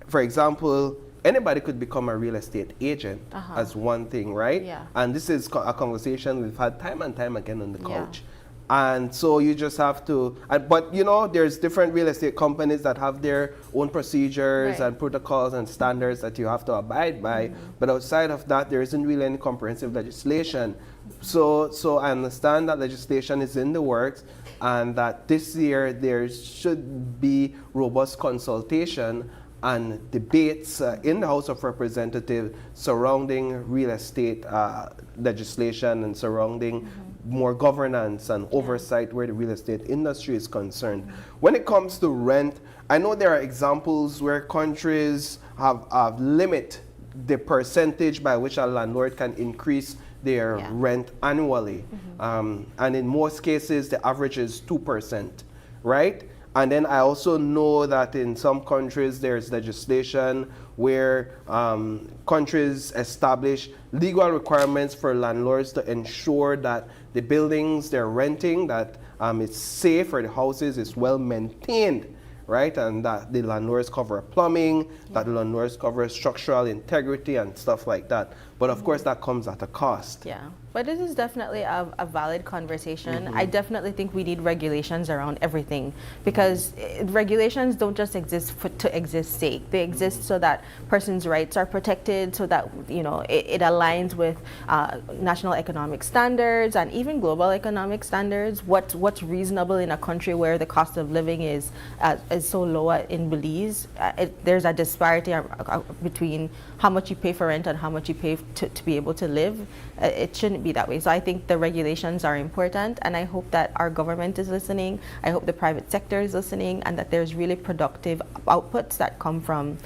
for example, anybody could become a real estate agent as one thing, right?
Yeah.
And this is a conversation we've had time and time again on the couch. And so you just have to, but you know, there's different real estate companies that have their own procedures and protocols and standards that you have to abide by. But outside of that, there isn't really any comprehensive legislation. So I understand that legislation is in the works, and that this year there should be robust consultation and debates in the House of Representatives surrounding real estate legislation and surrounding more governance and oversight where the real estate industry is concerned. When it comes to rent, I know there are examples where countries have limit the percentage by which a landlord can increase their rent annually. And in most cases, the average is 2%, right? And then I also know that in some countries there's legislation where countries establish legal requirements for landlords to ensure that the buildings they're renting, that it's safe, or the houses is well maintained, right? And that the landlords cover plumbing, that the landlords cover structural integrity and stuff like that. But of course, that comes at a cost.
Yeah, but this is definitely a valid conversation. I definitely think we need regulations around everything, because regulations don't just exist to exist sake. They exist so that persons' rights are protected, so that it aligns with national economic standards and even global economic standards. What's reasonable in a country where the cost of living is so low in Belize? There's a disparity between how much you pay for rent and how much you pay to be able to live. It shouldn't be that way. So I think the regulations are important, and I hope that our government is listening. I hope the private sector is listening, and that there's really productive outputs that come from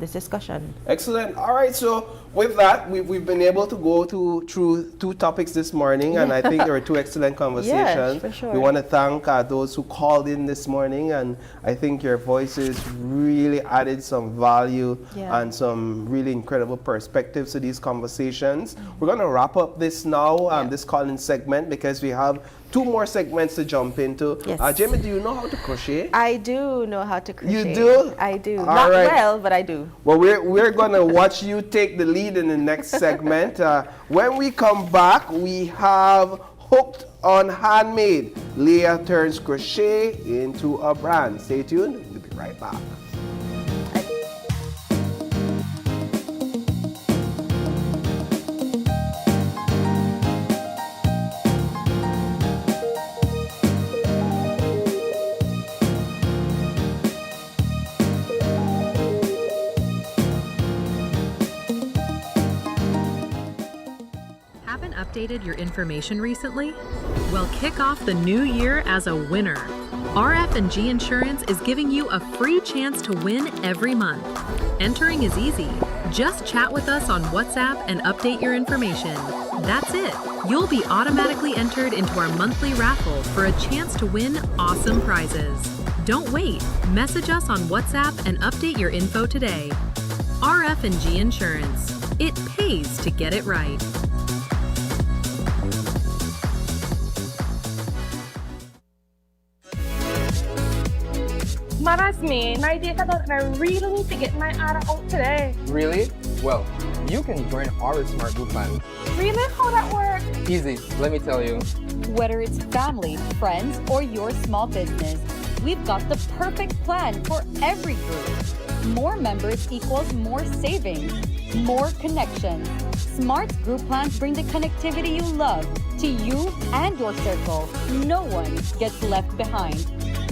this discussion.
Excellent. All right, so with that, we've been able to go through 2 topics this morning, and I think there were 2 excellent conversations.
Yes, for sure.
We want to thank those who called in this morning, and I think your voices really added some value and some really incredible perspectives to these conversations. We're going to wrap up this now, this call-in segment, because we have 2 more segments to jump into.
Yes.
Jamie, do you know how to crochet?
I do know how to crochet.
You do?
I do.
All
Not
right.
well, but I do.
Well, we're going to watch you take the lead in the next segment. When we come back, we have Hooked on Handmade. Leah turns crochet into a brand. Stay tuned. We'll be right back.
Haven't updated your information recently? Well, kick off the new year as a winner. RF&G Insurance is giving you a free chance to win every month. Entering is easy. Just chat with us on WhatsApp and update your information. That's it. You'll be automatically entered into our monthly raffle for a chance to win awesome prizes. Don't wait. Message us on WhatsApp and update your info today. RF&G Insurance. It pays to get it right.
That's me. My data and I really need to get my order out today.
Really? Well, you can join our Smart Group plan.
Really? How that works?
Easy, let me tell you.
Whether it's family, friends, or your small business, we've got the perfect plan for every group. More members equals more savings, more connections. Smart group plans bring the connectivity you love to you and your circle. No one gets left behind.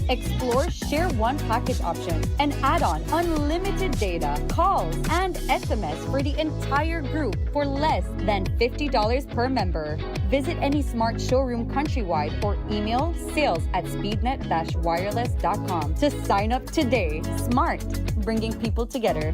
Explore Share One package option and add on unlimited data, calls, and SMS for the entire group for less than $50 per member. Visit any Smart showroom countrywide or email sales@speednet-wireless.com to sign up today. Smart, bringing people together.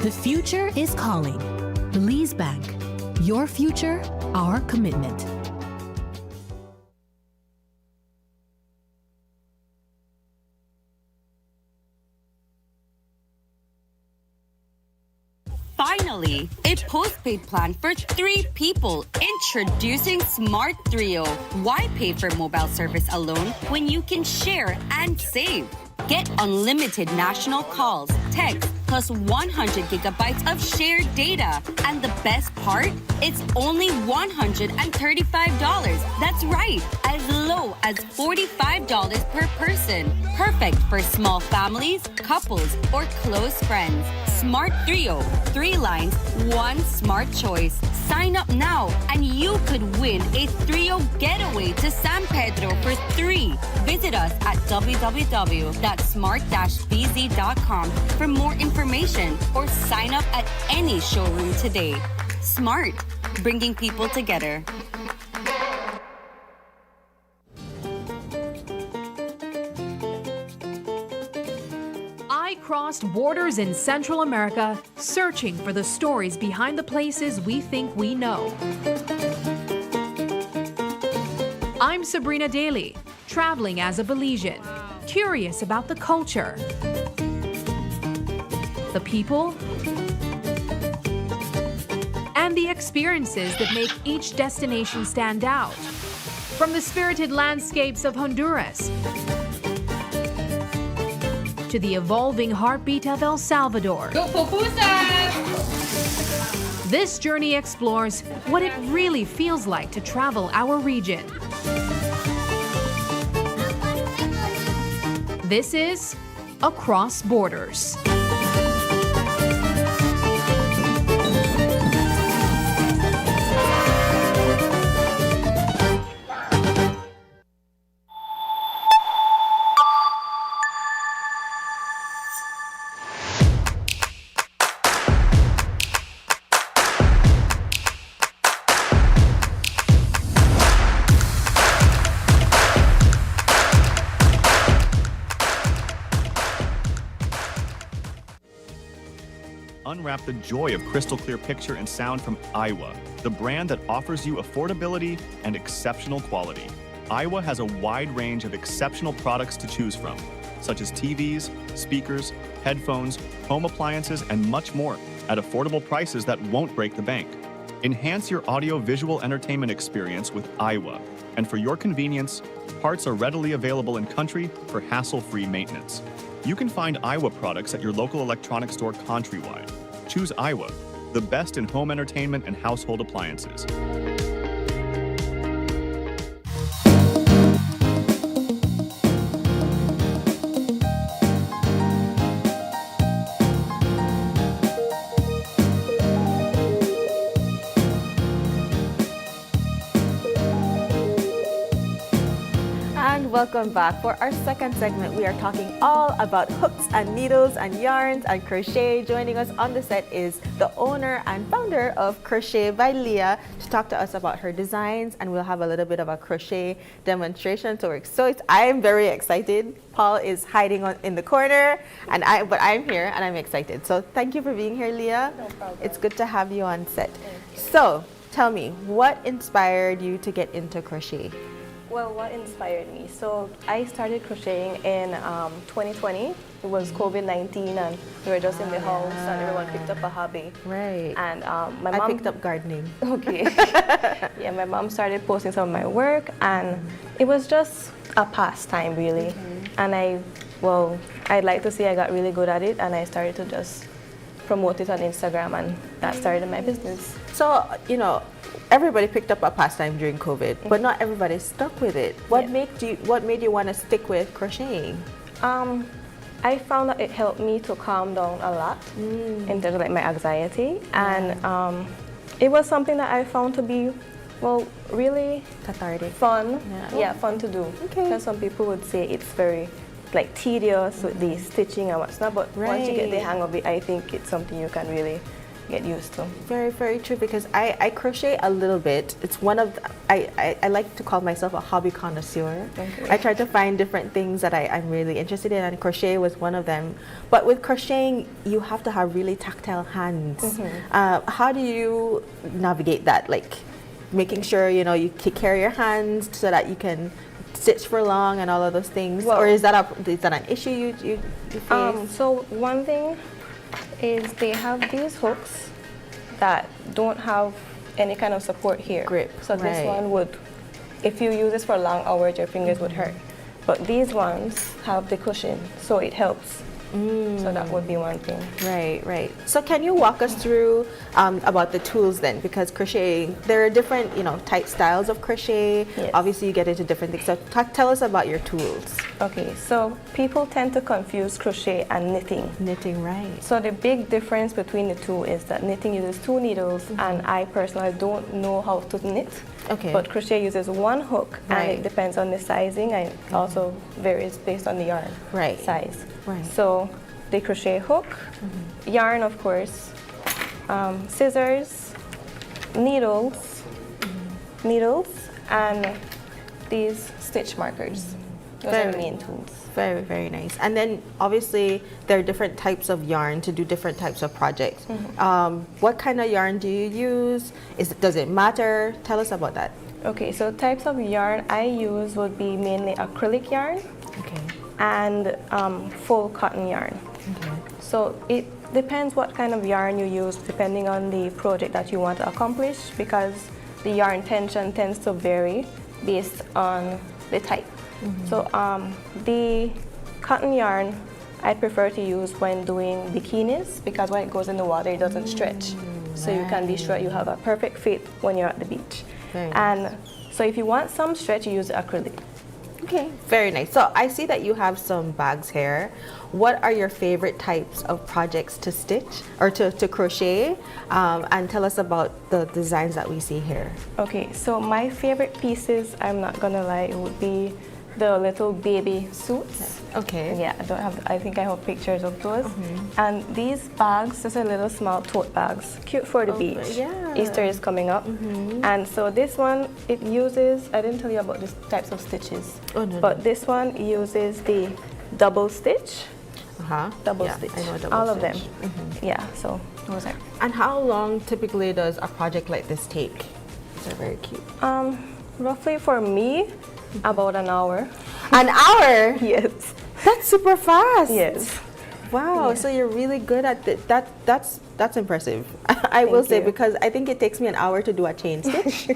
The future is calling. Belize Bank. Your future, our commitment.
Finally, a postpaid plan for 3 people. Introducing Smart Trio. Why pay for mobile service alone when you can share and save? Get unlimited national calls, texts, plus 100 gigabytes of shared data. And the best part? It's only $135. That's right, as low as $45 per person. Perfect for small families, couples, or close friends. Smart Trio, 3 lines, 1 smart choice. Sign up now and you could win a Trio getaway to San Pedro for 3. Visit us at www.smart-bz.com for more information or sign up at any showroom today. Smart, bringing people together.
crossed borders in Central America, searching for the stories behind the places we think we know. I'm Sabrina Daly, traveling as a Belizean, curious about the culture, the people, and the experiences that make each destination stand out. From the spirited landscapes of Honduras to the evolving heartbeat of El Salvador. This journey explores what it really feels like to travel our region. This is Across Borders.
Unwrap the joy of crystal clear picture and sound from Aiwa, the brand that offers you affordability and exceptional quality. Aiwa has a wide range of exceptional products to choose from, such as TVs, speakers, headphones, home appliances, and much more at affordable prices that won't break the bank. Enhance your audio-visual entertainment experience with Aiwa, and for your convenience, parts are readily available in country for hassle-free maintenance. You can find Aiwa products at your local electronics store countrywide. Choose Aiwa, the best in home entertainment and household appliances.
Welcome back. For our second segment, we are talking all about hooks and needles and yarns and crochet. Joining us on the set is the owner and founder of Crochet by Leah to talk to us about her designs, and we'll have a little bit of a crochet demonstration. So I am very excited. Paul is hiding in the corner, but I'm here and I'm excited. So thank you for being here, Leah.
No problem.
It's good to have you on set. So tell me, what inspired you to get into crochet?
Well, what inspired me? So I started crocheting in 2020. It was COVID-19 and we were just in the house and everyone picked up a hobby.
Right.
And my mom...
I picked up gardening.
Okay. Yeah, my mom started posting some of my work and it was just a pastime really. And I'd like to say I got really good at it and I started to just promote it on Instagram and that started my business.
So, everybody picked up a pastime during COVID, but not everybody stuck with it. What made you want to stick with crocheting?
I found that it helped me to calm down a lot in terms of my anxiety, and it was something that I found to be, really
cathartic,
fun. Yeah, fun to do. Okay. Because some people would say it's very tedious with the stitching and what's not, but once you get the hang of it, I think it's something you can really get used to.
Very, very true, because I crochet a little bit. It's one of I like to call myself a hobby connoisseur. Okay. I try to find different things that I'm really interested in, and crochet was one of them. But with crocheting, you have to have really tactile hands. How do you navigate that? Making sure you take care of your hands so that you can stitch for long and all of those things. Or is that an issue you face?
So one thing is they have these hooks that don't have any kind of support here.
Grip.
So this one would, if you use this for long hours, your fingers would hurt. But these ones have the cushion, so it helps. So that would be one thing.
Right. So can you walk us through about the tools then? Because crocheting, there are different, type styles of crochet.
Yes.
Obviously, you get into different things. So tell us about your tools.
Okay, so people tend to confuse crochet and knitting.
Knitting, right.
So the big difference between the two is that knitting uses 2 needles, and I personally don't know how to knit.
Okay.
But crochet uses 1 hook, and it depends on the sizing, and also varies based on the yarn size.
Right.
So the crochet hook, yarn, of course, scissors, needles, and these stitch markers. Those are the main tools.
Very, very nice. And then obviously there are different types of yarn to do different types of projects. What kind of yarn do you use? Does it matter? Tell us about that.
Okay, so types of yarn I use would be mainly acrylic yarn and full cotton yarn. So it depends what kind of yarn you use depending on the project that you want to accomplish, because the yarn tension tends to vary based on the type. So the cotton yarn I prefer to use when doing bikinis, because when it goes in the water it doesn't stretch. So you can be sure you have a perfect fit when you're at the beach. And so if you want some stretch, you use acrylic.
Okay, very nice. So I see that you have some bags here. What are your favorite types of projects to stitch or to crochet? And tell us about the designs that we see here.
Okay, so my favorite pieces, I'm not gonna lie, it would be the little baby suits.
Okay.
Yeah, I think I have pictures of those. And these bags, these are little small tote bags, cute for the beach.
Yeah.
Easter is coming up. And so this one, it uses, I didn't tell you about these types of stitches, but this one uses the double stitch. Double stitch.
I know double
all of
stitch.
them. Yeah, so those are.
And how long typically does a project like this take? They're very cute.
Roughly for me, about an hour.
An hour?
Yes.
That's super fast.
Yes.
Wow.
Yeah.
So you're really good at it. That's impressive. I will say, because I think it takes me an hour to do a chain stitch.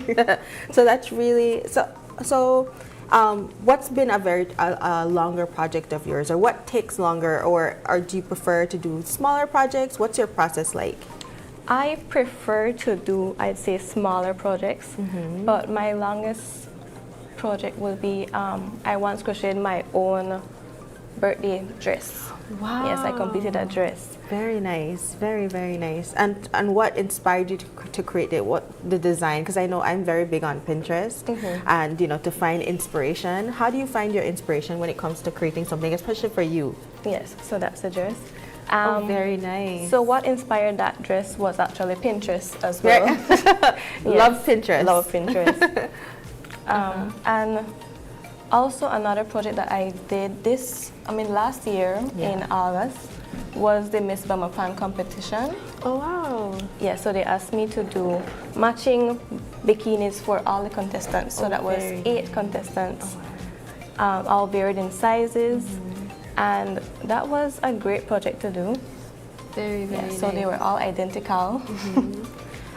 So that's really so. What's been a longer project of yours, or what takes longer, or do you prefer to do smaller projects? What's your process like?
I prefer to do, I'd say, smaller projects, but my longest project will be, I once crocheted my own birthday dress.
Wow.
Yes, I completed a dress.
Very nice, very, very nice. And what inspired you to create it? What the design? Because I know I'm very big on Pinterest, and to find inspiration. How do you find your inspiration when it comes to creating something, especially for you?
Yes, so that's the dress.
Very nice.
So what inspired that dress was actually Pinterest as well.
Love Pinterest.
Love Pinterest. And also another project that I did last year in August was the Miss Bama Pan competition.
Oh wow.
Yeah, so they asked me to do matching bikinis for all the contestants. So that was 8 contestants, all varied in sizes. And that was a great project to do.
Very, very nice.
So they were all identical.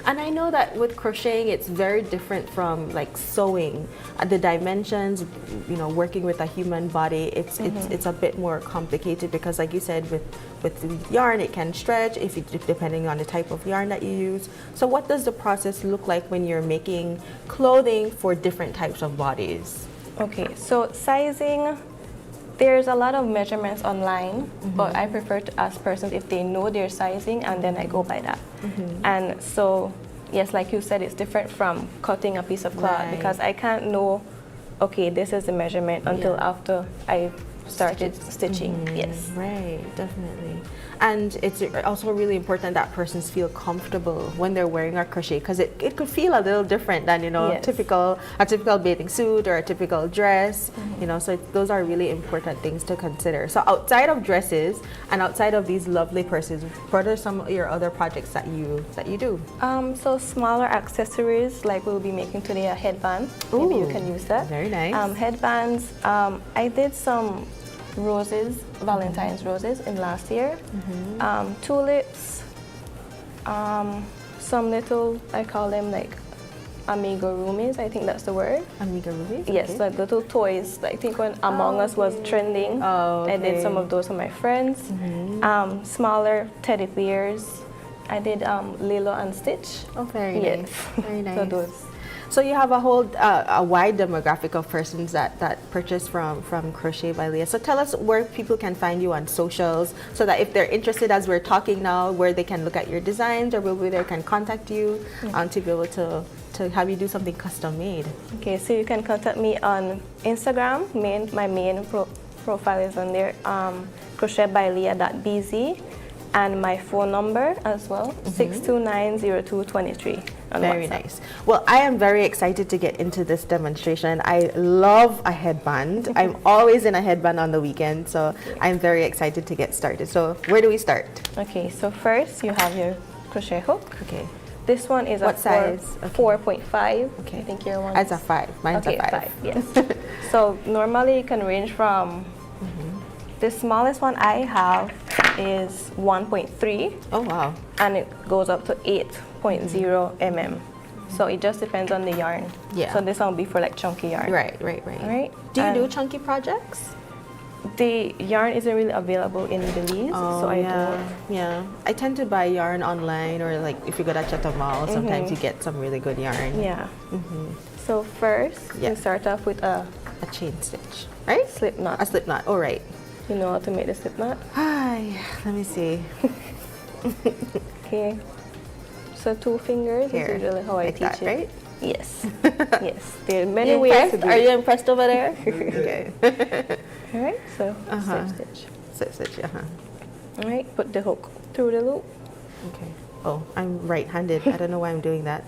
And I know that with crocheting, it's very different from like sewing. The dimensions, working with a human body, it's a bit more complicated, because like you said, with yarn, it can stretch depending on the type of yarn that you use. So what does the process look like when you're making clothing for different types of bodies?
Okay, so sizing, there's a lot of measurements online, but I prefer to ask persons if they know their sizing, and then I go by that. And so, yes, like you said, it's different from cutting a piece of cloth, because I can't know, okay, this is the measurement until after I started stitching. Yes.
Right, definitely. And it's also really important that persons feel comfortable when they're wearing a crochet, because it could feel a little different than a typical bathing suit or a typical dress. So those are really important things to consider. So outside of dresses and outside of these lovely purses, what are some of your other projects that you do?
So smaller accessories, like we'll be making today a headband. Maybe you can use that.
Very nice.
Headbands. I did some roses, Valentine's roses in last year. Tulips, some little, I call them like amigurumis, I think that's the word.
Amigurumis?
Yes, like little toys. I think when Among Us was trending, I did some of those for my friends. Smaller teddy bears. I did Lilo and Stitch.
Oh, very nice. Very nice.
So those.
So you have a wide demographic of persons that purchase from Crochet by Leah. So tell us where people can find you on socials, so that if they're interested, as we're talking now, where they can look at your designs, or where they can contact you to be able to have you do something custom made.
Okay, so you can contact me on Instagram. My main profile is on there, crochetbyleah.bz, and my phone number as well, 6290223. on
Very
WhatsApp.
nice. Well, I am very excited to get into this demonstration. I love a headband. I'm always in a headband on the weekend, so I'm very excited to get started. So where do we start?
Okay, so first you have your crochet hook.
Okay.
This one is
What
a
size?
4.5.
Okay.
I think your one
It's a 5. Mine's
okay,
a 5.
5. Yes. So normally it can range from the smallest one I have is 1.3.
Oh wow.
And it goes up to 8.0 mm. So it just depends on the yarn.
Yeah.
So this one will be for like chunky yarn.
Right.
Right.
Do you do chunky projects?
The yarn isn't really available in Belize, so I don't.
Yeah, I tend to buy yarn online, or like if you go to Chatham Mall, sometimes you get some really good yarn.
Yeah. So first, you start off with a
chain stitch, right?
Slip knot.
A slip knot. All right.
You know how to make the slip knot?
Hi. Let me see.
Okay. So 2 fingers
Here,
is usually how I
like
teach
that,
it.
right?
Yes. Yes. There are many
You
ways to
impressed?
do
Are
it.
you impressed over there? Okay.
All right. So slip stitch.
Slip stitch.
All right. Put the hook through the loop.
Okay. Oh, I'm right-handed. I don't know why I'm doing that.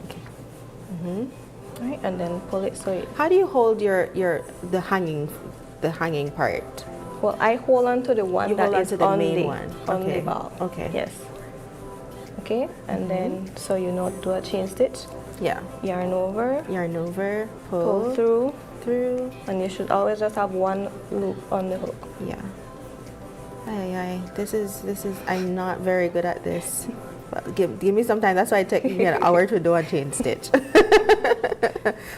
Okay.
All right, and then pull it so it.
How do you hold the hanging part?
Well, I hold on to the one
You
that
hold on
is
to the
on
main
the
one.
on
Okay.
the ball.
Okay.
Yes. Okay, and then so you know, do a chain stitch.
Yeah.
Yarn over.
Yarn over.
Pull
Pull
through, and you should always just have one loop on the hook.
Yeah. Aye. This is. I'm not very good at this. But give me some time. That's why it took me an hour to do a chain stitch.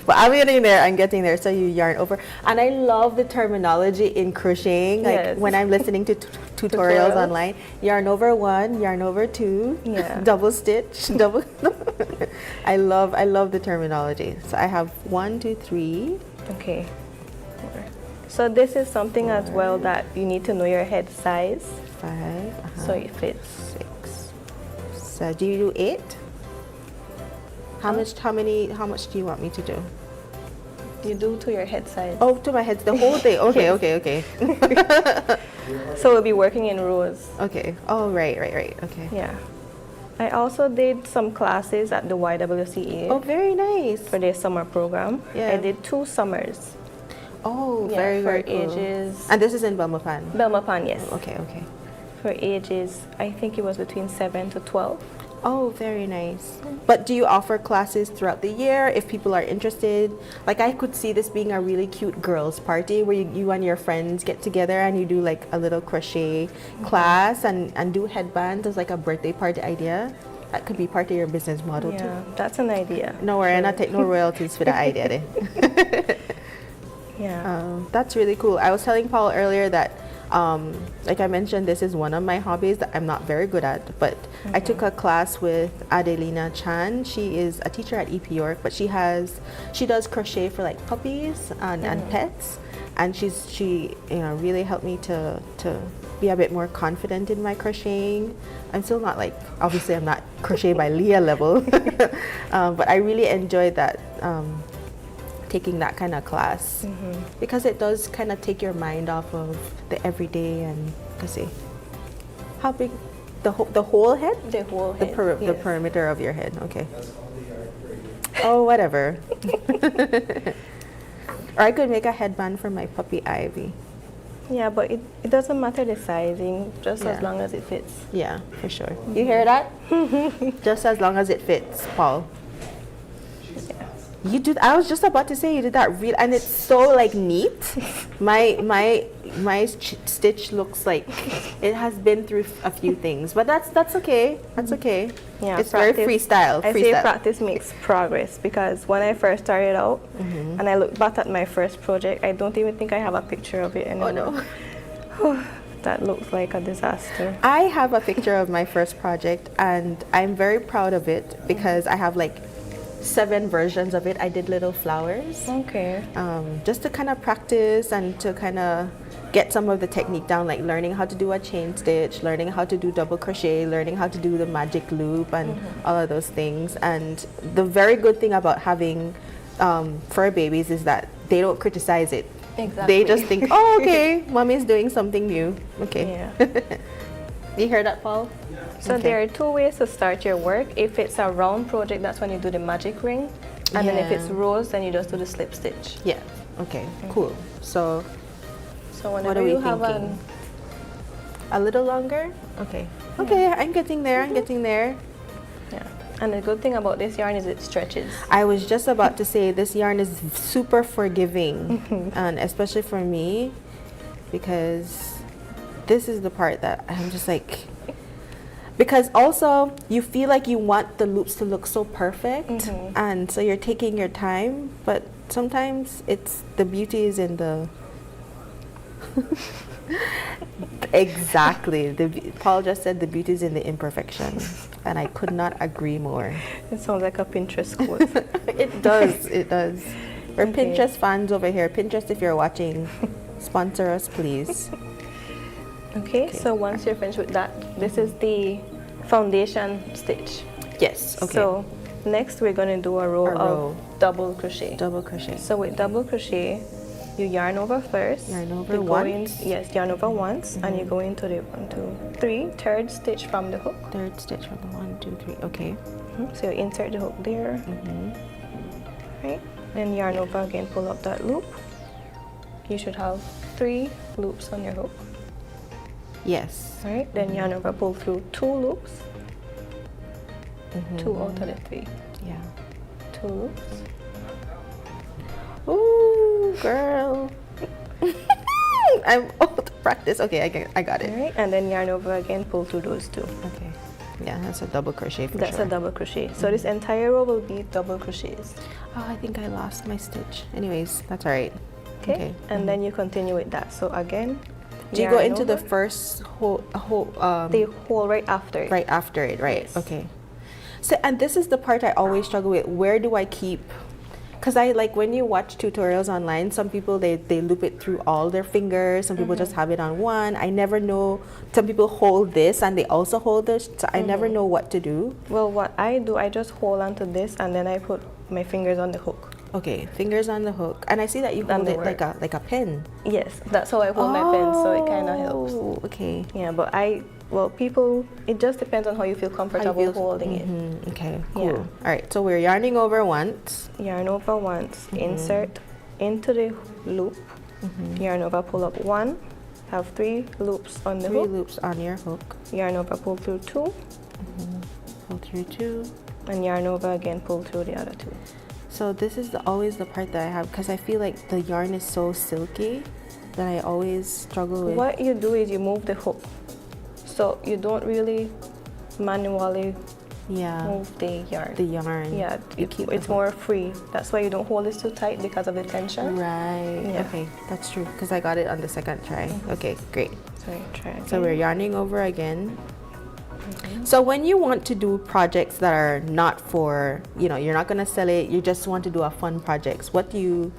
But I'm getting there. So you yarn over, and I love the terminology in crocheting. Like
Yes.
when I'm listening to tutorials online, yarn over 1, yarn over 2,
Yeah.
double stitch, double. I love the terminology. So I have 1, 2, 3.
Okay. So this is something as well that you need to know your head size.
5.
So it fits.
6. So do you do 8? How much do you want me to do?
You do to your head size.
Oh, to my head, the whole thing. Okay,
Yes.
okay.
So we'll be working in rows.
Okay. Oh, right. Okay.
Yeah. I also did some classes at the YWCA.
Oh, very nice.
For their summer program.
Yeah.
I did 2 summers.
Oh,
Yeah,
very,
for
very cool.
ages.
And this is in Belmopan?
Belmopan, yes.
Okay.
For ages, I think it was between 7 to 12.
Oh, very nice. But do you offer classes throughout the year if people are interested? Like I could see this being a really cute girls' party where you and your friends get together and you do like a little crochet class and do headbands as like a birthday party idea. That could be part of your business model too.
Yeah, that's an idea.
No worry, I take no royalties for that idea then.
Yeah.
That's really cool. I was telling Paul earlier that like I mentioned, this is one of my hobbies that I'm not very good at, but I took a class with Adelina Chan. She is a teacher at EP York, but she does crochet for like puppies and pets, and she really helped me to be a bit more confident in my crocheting. I'm still not like, obviously I'm not crochet by Leah level, but I really enjoyed that taking that kind of class because it does kind of take your mind off of the everyday and see how big the whole head,
the
perimeter of your head. Okay. Oh, whatever. Or I could make a headband for my puppy Ivy.
Yeah, but it doesn't matter the sizing, just as long as it fits.
Yeah, for sure. You hear that? Just as long as it fits, Paul. You did. I was just about to say you did that real, and it's so like neat. My stitch looks like it has been through a few things, but that's okay. That's okay.
Yeah,
it's very freestyle.
I say practice makes progress because when I first started out, and I look back at my first project, I don't even think I have a picture of it anymore.
Oh
no. That looks like a disaster.
I have a picture of my first project, and I'm very proud of it because I have like 7 versions of it. I did little flowers.
Okay.
Just to kind of practice and to kind of get some of the technique down, like learning how to do a chain stitch, learning how to do double crochet, learning how to do the magic loop and all of those things. And the very good thing about having fur babies is that they don't criticize it.
Exactly.
They just think, oh, okay, mommy's doing something new. Okay.
Yeah.
You heard that, Paul?
So there are two ways to start your work. If it's a round project, that's when you do the magic ring. And then if it's rose, then you just do the slip stitch.
Yeah. Okay, cool. So
whenever
what are we
you have
thinking? A little longer? Okay. Okay, I'm getting there. I'm getting there.
Yeah. And the good thing about this yarn is it stretches.
I was just about to say this yarn is super forgiving, and especially for me, because this is the part that I'm just like, because also you feel like you want the loops to look so perfect, and so you're taking your time, but sometimes it's the beauty is in the exactly. Paul just said the beauty is in the imperfection, and I could not agree more.
It sounds like a Pinterest quote.
It does. It does. We're Pinterest fans over here. Pinterest, if you're watching, sponsor us, please.
Okay, so once you're finished with that, this is the foundation stitch.
Yes, okay.
So next we're going to do a row of double crochet.
Double crochet.
So with double crochet, you yarn over first.
Yarn over once?
Yes, yarn over once, and you go into the 1, 2, 3, third stitch from the hook.
Third stitch from the 1, 2, 3, okay.
So you insert the hook there. Right, then yarn over again, pull up that loop. You should have 3 loops on your hook.
Yes.
Right, then yarn over, pull through 2 loops. 2 out of the 3.
Yeah.
2 loops.
Ooh, girl. I'm out of practice. Okay, I got it.
All right, and then yarn over again, pull through those 2.
Okay. Yeah, that's a double crochet for
That's
sure.
a double crochet. So this entire row will be double crochets.
Oh, I think I lost my stitch. Anyways, that's all right.
Okay. And then you continue with that. So again,
do you go
yarn
into
over.
the first hole?
The hole right after it.
Right after it, right?
Yes.
Okay. So, and this is the part I always struggle with. Where do I keep? Because I like when you watch tutorials online, some people they loop it through all their fingers. Some people just have it on one. I never know. Some people hold this and they also hold this. So I never know what to do.
Well, what I do, I just hold onto this and then I put my fingers on the hook.
Okay, fingers on the hook. And I see that you hold it like a pen.
Yes, that's how I hold my pen, so it kind of helps.
Oh, okay.
Yeah, but people, it just depends on how you feel comfortable holding it.
Okay, cool.
Yeah.
All right, so we're yarning over once.
Yarn over once, insert into the loop, yarn over, pull up 1, have 3 loops on the hook.
3 loops on your hook.
Yarn over, pull through 2.
Pull through 2.
And yarn over again, pull through the other 2.
So this is always the part that I have, because I feel like the yarn is so silky that I always struggle with.
What you do is you move the hook. So you don't really manually move the yarn.
The yarn.
Yeah, it's more free. That's why you don't hold it too tight because of the tension.
Right.
Yeah.
Okay, that's true, because I got it on the second try. Okay, great.
Sorry, try again.
So we're yarning over again. So when you want to do projects that are not for, you're not going to sell it, you just want to do a fun projects, what do you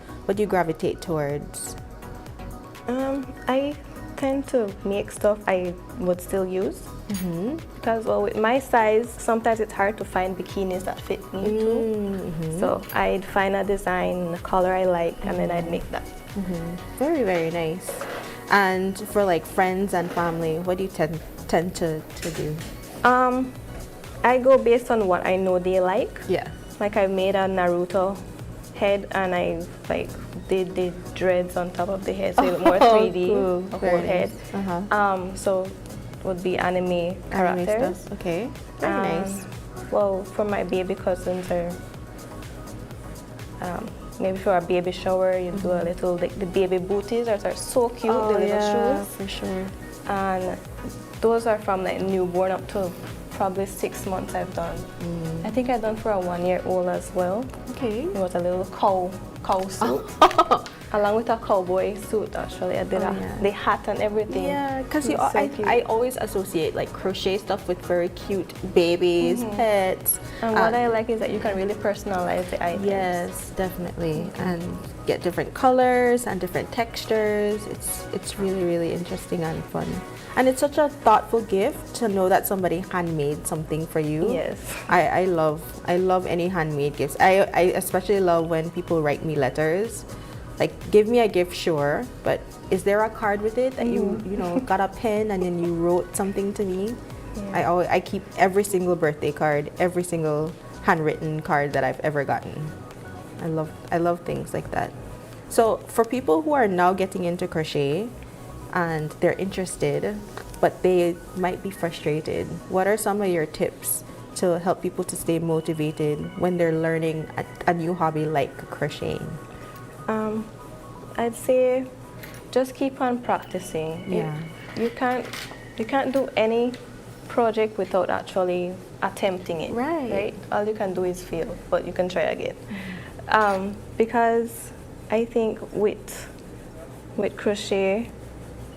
gravitate towards?
I tend to make stuff I would still use. Because with my size, sometimes it's hard to find bikinis that fit me too. So I'd find a design, a color I like, and then I'd make that.
Very, very nice. And for like friends and family, what do you tend to do?
I go based on what I know they like.
Yeah.
Like I made a Naruto head and I did the dreads on top of the head, so it looked more 3D,
cool.
a
Very
whole head.
nice.
So would be anime characters.
Stuff. Okay. Very nice.
Well, for my baby cousins or maybe for a baby shower, you do a little, the baby booties are so cute, the little shoes.
For sure.
And those are from like newborn up to probably 6 months I've done. I think I've done for a 1-year-old as well.
Okay.
It was a little cow suit. Along with a cowboy suit, actually. I did the hat and everything.
Yeah, because
It's so cute.
I always associate like crochet stuff with very cute babies, pets.
And what I like is that you can really personalize the items.
Yes, definitely. And get different colors and different textures. It's really, really interesting and fun. And it's such a thoughtful gift to know that somebody handmade something for you.
Yes.
I love any handmade gifts. I especially love when people write me letters. like, give me a gift, sure, but is there a card with it that you know, got a pen and then you wrote something to me? Yeah. I keep every single birthday card, every single handwritten card that I've ever gotten. I love things like that. So for people who are now getting into crochet and they're interested, but they might be frustrated, what are some of your tips to help people to stay motivated when they're learning a new hobby like crocheting?
I'd say just keep on practicing.
Yeah.
You can't do any project without actually attempting it. Right. All you can do is fail, but you can try again. Because I think with crochet,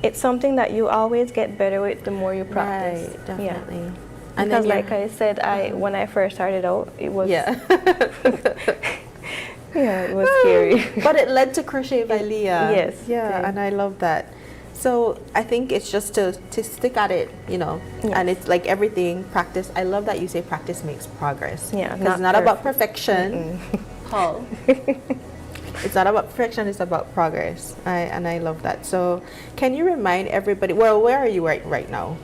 it's something that you always get better with the more you practice.
Right, definitely.
Yeah.
And
because
then
like I said, when I first started out, it was it was scary.
But it led to Crochet by Leah.
Yes.
Yeah, and I love that. So I think it's just to stick at it, you know, and it's like everything, practice. I love that you say practice makes progress.
Yeah,
because it's not about perfection. Paul. It's not about perfection, it's about progress. And I love that. So can you remind everybody, well, where are you right now?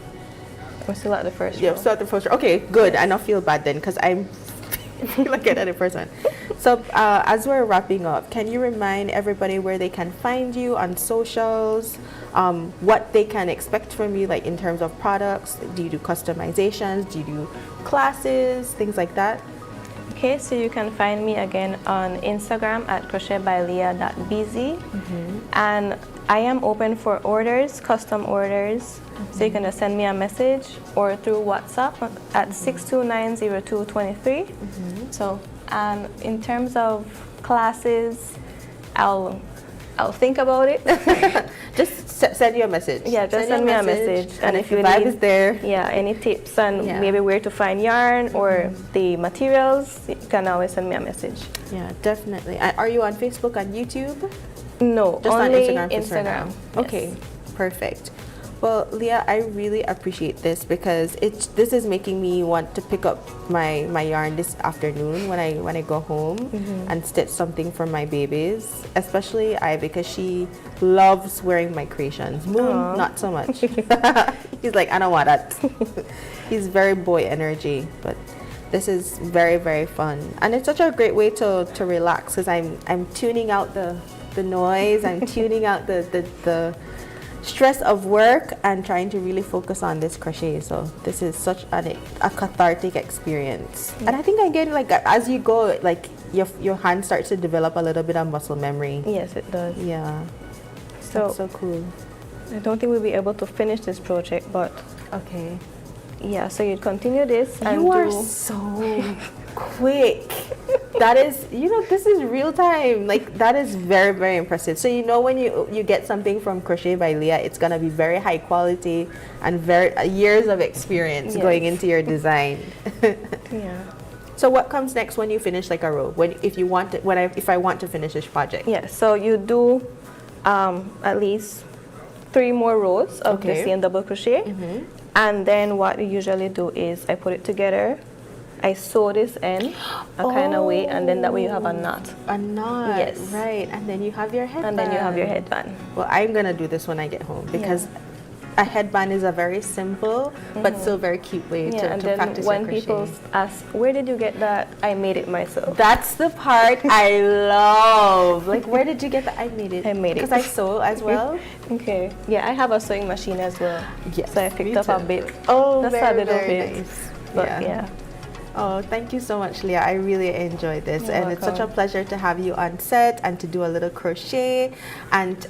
We're still at the first row.
Yeah, still at the first row. Okay, good. Yes. I don't feel bad then because I'm looking at the first one. So as we're wrapping up, can you remind everybody where they can find you on socials, what they can expect from you, like in terms of products? Do you do customizations? Do you do classes, things like that?
Okay, so you can find me again on Instagram at crochetbyleah.bz. And I am open for orders, custom orders. So you can just send me a message or through WhatsApp at 6290223. So in terms of classes, I'll think about it.
Just send you a message.
Yeah, just send me a message.
And if your vibe is there.
Yeah, any tips and maybe where to find yarn or the materials, you can always send me a message.
Yeah, definitely. Are you on Facebook and YouTube?
No,
just
only
on Instagram.
Yes.
Okay, perfect. Well, Leah, I really appreciate this because this is making me want to pick up my yarn this afternoon when I go home and stitch something for my babies, especially because she loves wearing my creations. Moon, not so much. He's like, I don't want that. He's very boy energy, but this is very, very fun. And it's such a great way to relax because I'm tuning out the noise, I'm tuning out the stress of work and trying to really focus on this crochet. So this is such a cathartic experience. And I think again, like as you go, like your hand starts to develop a little bit of muscle memory.
Yes, it does.
Yeah.
So
that's so cool.
I don't think we'll be able to finish this project, but
okay.
Yeah, so you continue this.
You are so quick. That is, this is real time. Like, that is very, very impressive. So, when you get something from Crochet by Leah, it's going to be very high quality and very years of experience going into your design.
Yeah.
So what comes next when you finish like a row? If I want to finish this project?
Yeah, so you do at least 3 more rows of the same double crochet. And then what you usually do is I put it together, I sew this in a kind of way, and then that way you have a knot.
A knot,
yes.
Right, and then you have your headband.
And then you have your headband.
Well, I'm going to do this when I get home because a headband is a very simple but still very cute way to
and then
practice
when
your crochet.
people ask, where did you get that? I made it myself.
That's the part I love. Like, where did you get that? I made it.
I made it.
Because I sew as well.
Okay. Yeah, I have a sewing machine as well.
Yes.
So I picked up a bit.
Oh,
just
very,
a little
very
bit.
nice.
But yeah.
Oh, thank you so much, Leah. I really enjoyed this.
You're
and it's such a
welcome.
pleasure to have you on set and to do a little crochet. And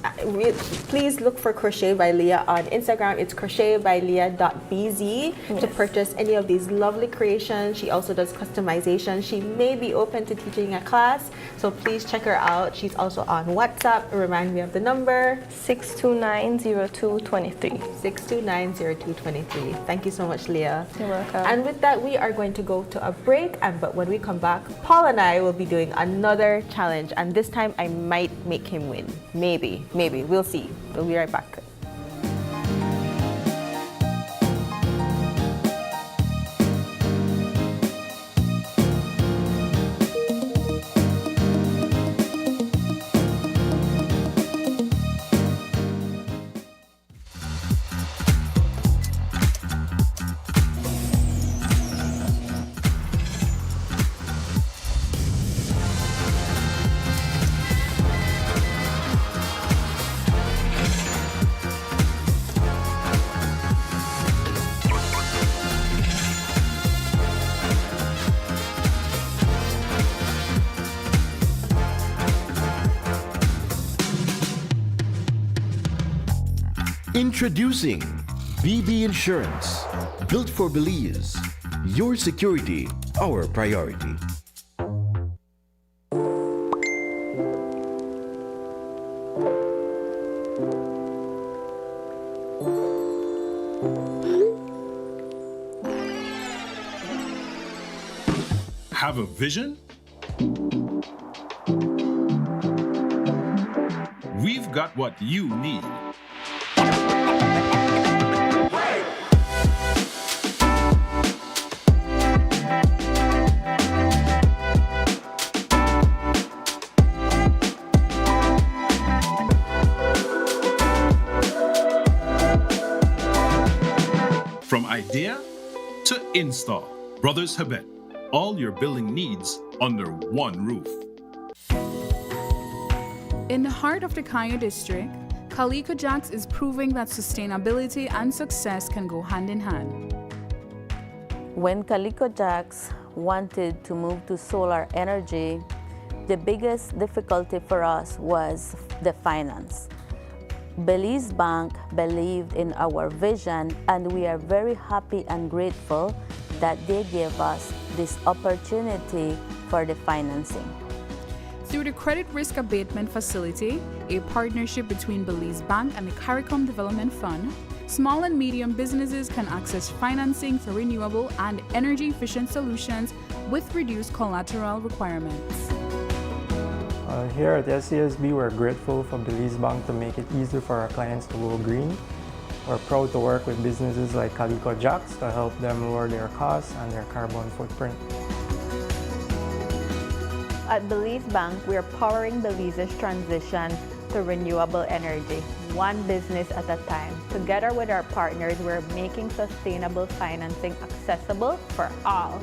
please look for Crochet by Leah on Instagram. It's crochetbyleah.bz to purchase any of these lovely creations. She also does customization. She may be open to teaching a class, so please check her out. She's also on WhatsApp. Remind me of the number.
6290223.
6290223. Thank you so much, Leah.
You're welcome.
And with that, we are going to go to a break, but when we come back, Paul and I will be doing another challenge, and this time I might make him win. Maybe, we'll see. We'll be right back.
Introducing BB Insurance. Built for Belize. Your security, our priority.
Have a vision? We've got what you need. From idea to install, Brothers Habet. All your building needs under one roof.
In the heart of the Canyo district, Calico Jacks is proving that sustainability and success can go hand in hand.
When Calico Jacks wanted to move to solar energy, the biggest difficulty for us was the finance. Belize Bank believed in our vision, and we are very happy and grateful that they gave us this opportunity for the financing.
Through the Credit Risk Abatement Facility, a partnership between Belize Bank and the CARICOM Development Fund, small and medium businesses can access financing for renewable and energy-efficient solutions with reduced collateral requirements.
Here at SCSB, we're grateful for Belize Bank to make it easier for our clients to go green. We're proud to work with businesses like Calico Jacks to help them lower their costs and their carbon footprint.
At Belize Bank, we are powering Belize's transition to renewable energy, one business at a time. Together with our partners, we're making sustainable financing accessible for all.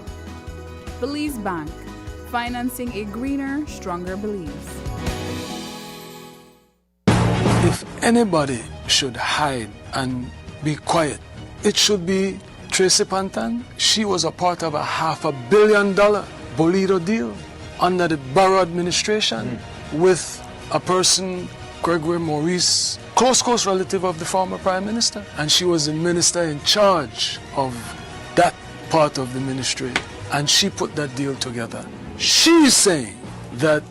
Belize Bank, financing a greener, stronger Belize.
If anybody should hide and be quiet, it should be Tracy Pantan. She was a part of a $500 million Bolito deal under the Barrow administration with a person, Gregory Maurice, close relative of the former Prime Minister. And she was the minister in charge of that part of the ministry. And she put that deal together. She's saying that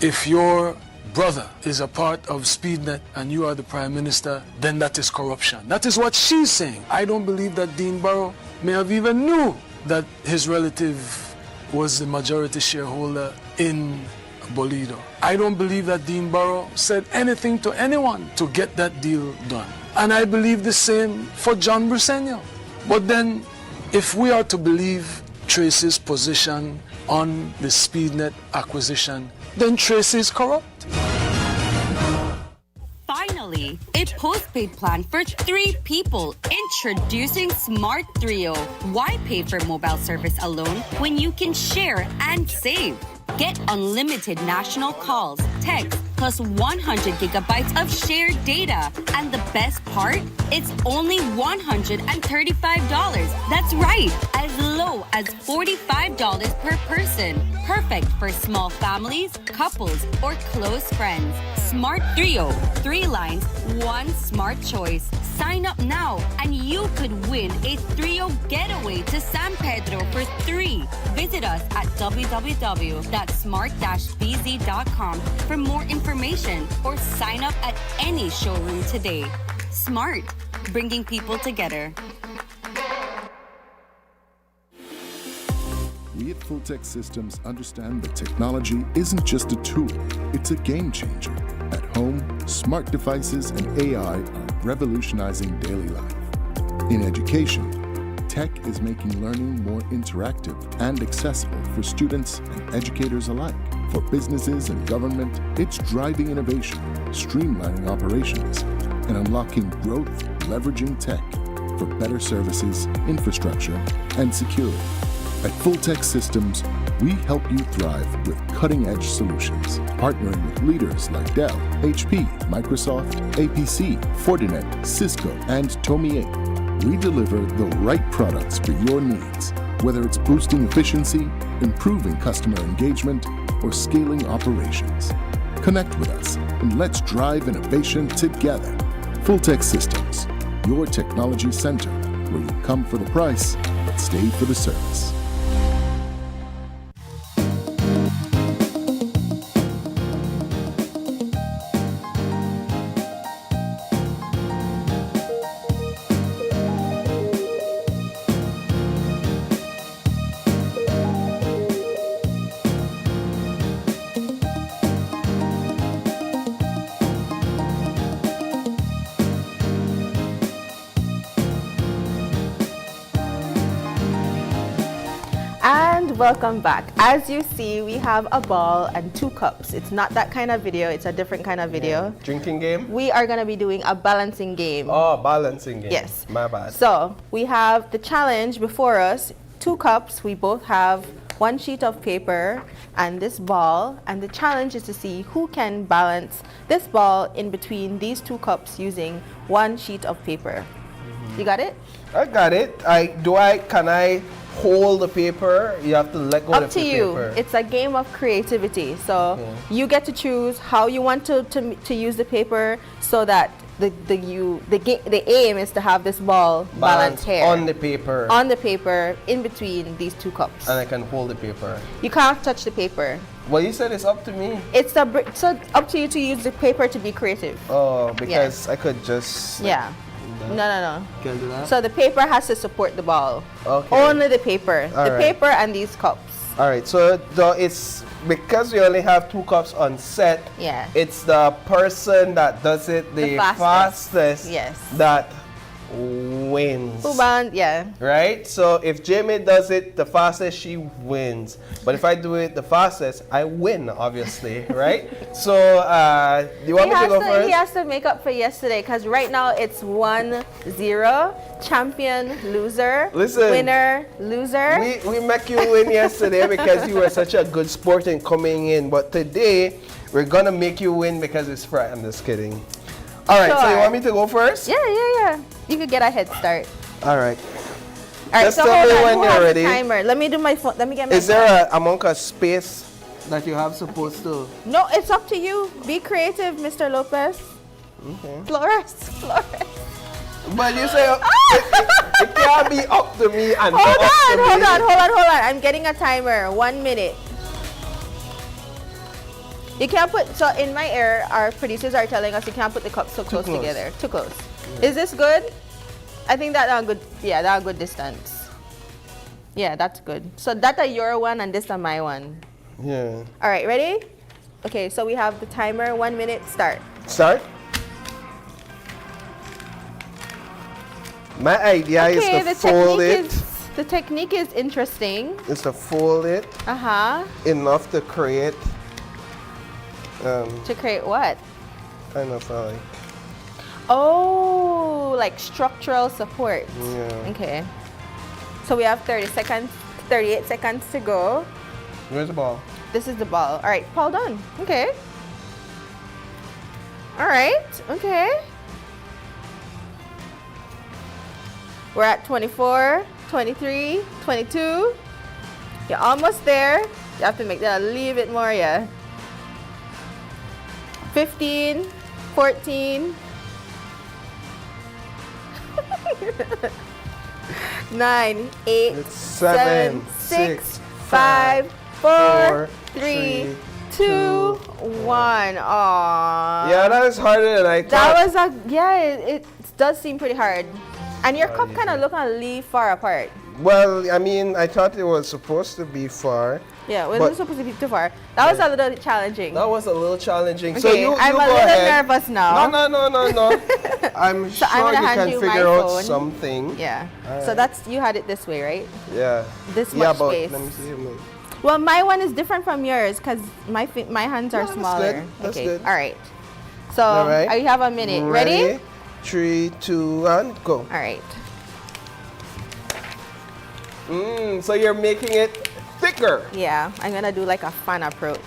if your brother is a part of SpeedNet and you are the Prime Minister, then that is corruption. That is what she's saying. I don't believe that Dean Barrow may have even knew that his relative was the majority shareholder in Bolito. I don't believe that Dean Barrow said anything to anyone to get that deal done. And I believe the same for John Briceño. But then, if we are to believe Tracy's position on the SpeedNet acquisition, then Tracy is corrupt.
Finally, a postpaid plan for 3 people. Introducing Smart Trio. Why pay for mobile service alone when you can share and save? Get unlimited national calls, text, plus 100 gigabytes of shared data. And the best part? It's only $135. That's right, as low as $45 per person. Perfect for small families, couples, or close friends. Smart Trio, 3 lines, 1 smart choice. Sign up now and you could win a Trio getaway to San Pedro for 3. Visit us at www.smart-bz.com for more information or sign up at any showroom today. Smart, bringing people together.
We at Fulltech Systems understand that technology isn't just a tool, it's a game changer. At home, smart devices and AI are revolutionizing daily life. In education, tech is making learning more interactive and accessible for students and educators alike. For businesses and government, it's driving innovation, streamlining operations, and unlocking growth, leveraging tech for better services, infrastructure, and security. At Fulltech Systems, we help you thrive with cutting-edge solutions, partnering with leaders like Dell, HP, Microsoft, APC, Fortinet, Cisco, and Tomy 8. We deliver the right products for your needs, whether it's boosting efficiency, improving customer engagement, or scaling operations. Connect with us and let's drive innovation together. Full Tech Systems, your technology center, where you come for the price, but stay for the service.
And welcome back. As you see, we have a ball and 2 cups. It's not that kind of video, it's a different kind of video.
Yeah. Drinking game?
We are going to be doing a balancing game.
Oh, balancing game.
Yes.
My bad.
So we have the challenge before us, 2 cups. We both have 1 sheet of paper and this ball. And the challenge is to see who can balance this ball in between these 2 cups using 1 sheet of paper. You got it?
I got it. Can I hold the paper? You have to let go of the
Up to
paper.
you. It's a game of creativity. So you get to choose how you want to use the paper so that the aim is to have this ball balanced here.
On the paper.
On the paper in between these 2 cups.
And I can hold the paper.
You can't touch the paper.
Well, you said it's up to me.
It's so up to you to use the paper to be creative.
Oh, because I could just...
Yeah. No.
Can I do that?
So the paper has to support the ball.
Okay.
Only the paper.
All
the
right.
paper and these cups.
All right. So it's because we only have 2 cups on set.
Yeah.
It's the person that does it the fastest.
Yes.
That wins.
Yeah.
Right? So if Jamie does it the fastest, she wins. But if I do it the fastest, I win, obviously. Right? So do you want me to go first?
He has to make up for yesterday because right now it's 1-0. Champion, loser.
Listen.
Winner, loser.
We make you win yesterday because you were such a good sport in coming in. But today, we're going to make you win because it's Friday. I'm just kidding. All right, so you want me to go first?
Yeah. You could get a head start.
All right.
All right,
Just
so
tell
hold
me
on.
when
Who
you're
has
ready.
the timer? Let me do my phone. Let me get my
Is there a amount of space that you have supposed to?
No, it's up to you. Be creative, Mr. Lopez.
Okay.
Flores.
But you say it can't be up to me and
Hold on. I'm getting a timer. 1 minute. You can't put, so in my ear, our producers are telling us you can't put the cups so close together. Too close. Yeah. Is this good? I think that's good. Yeah, that's a good distance. Yeah, that's good. So that's your one and this is my one.
Yeah.
All right, ready? Okay, so we have the timer. 1 minute, start.
Start? My idea is to fold it.
The technique is interesting.
Is to fold it enough to create.
To create what?
Kind of like.
Oh, like structural support.
Yeah.
Okay. So we have 38 seconds to go.
Where's the ball?
This is the ball. All right, Paul done. Okay. All right. Okay. We're at 24, 23, 22. You're almost there. You have to make that a little bit more, yeah. 15, 14, 9, 8, 7, 6, 5, 4, 3, 2, 1. Aww.
Yeah, that was harder than I thought.
That was it does seem pretty hard. And your cup kind of look a little far apart.
Well, I mean, I thought it was supposed to be far.
Yeah, it wasn't supposed to be too far. That was a little challenging.
That was a little challenging.
Okay,
So you
I'm
go
a little
ahead.
nervous now.
No. I'm
So
sure
I'm gonna
you
hand
can
you
figure
my
out
phone.
something.
Yeah.
All
So
right.
you had it this way, right?
Yeah.
This
yeah,
much
but
space.
Let me see.
Well, my one is different from yours because my hands are
that's
smaller.
good. That's
okay.
good.
All right. So
All right.
you have a minute. Ready?
3, 2, 1, go.
All right.
So you're making it thicker.
Yeah, I'm gonna do like a fan approach.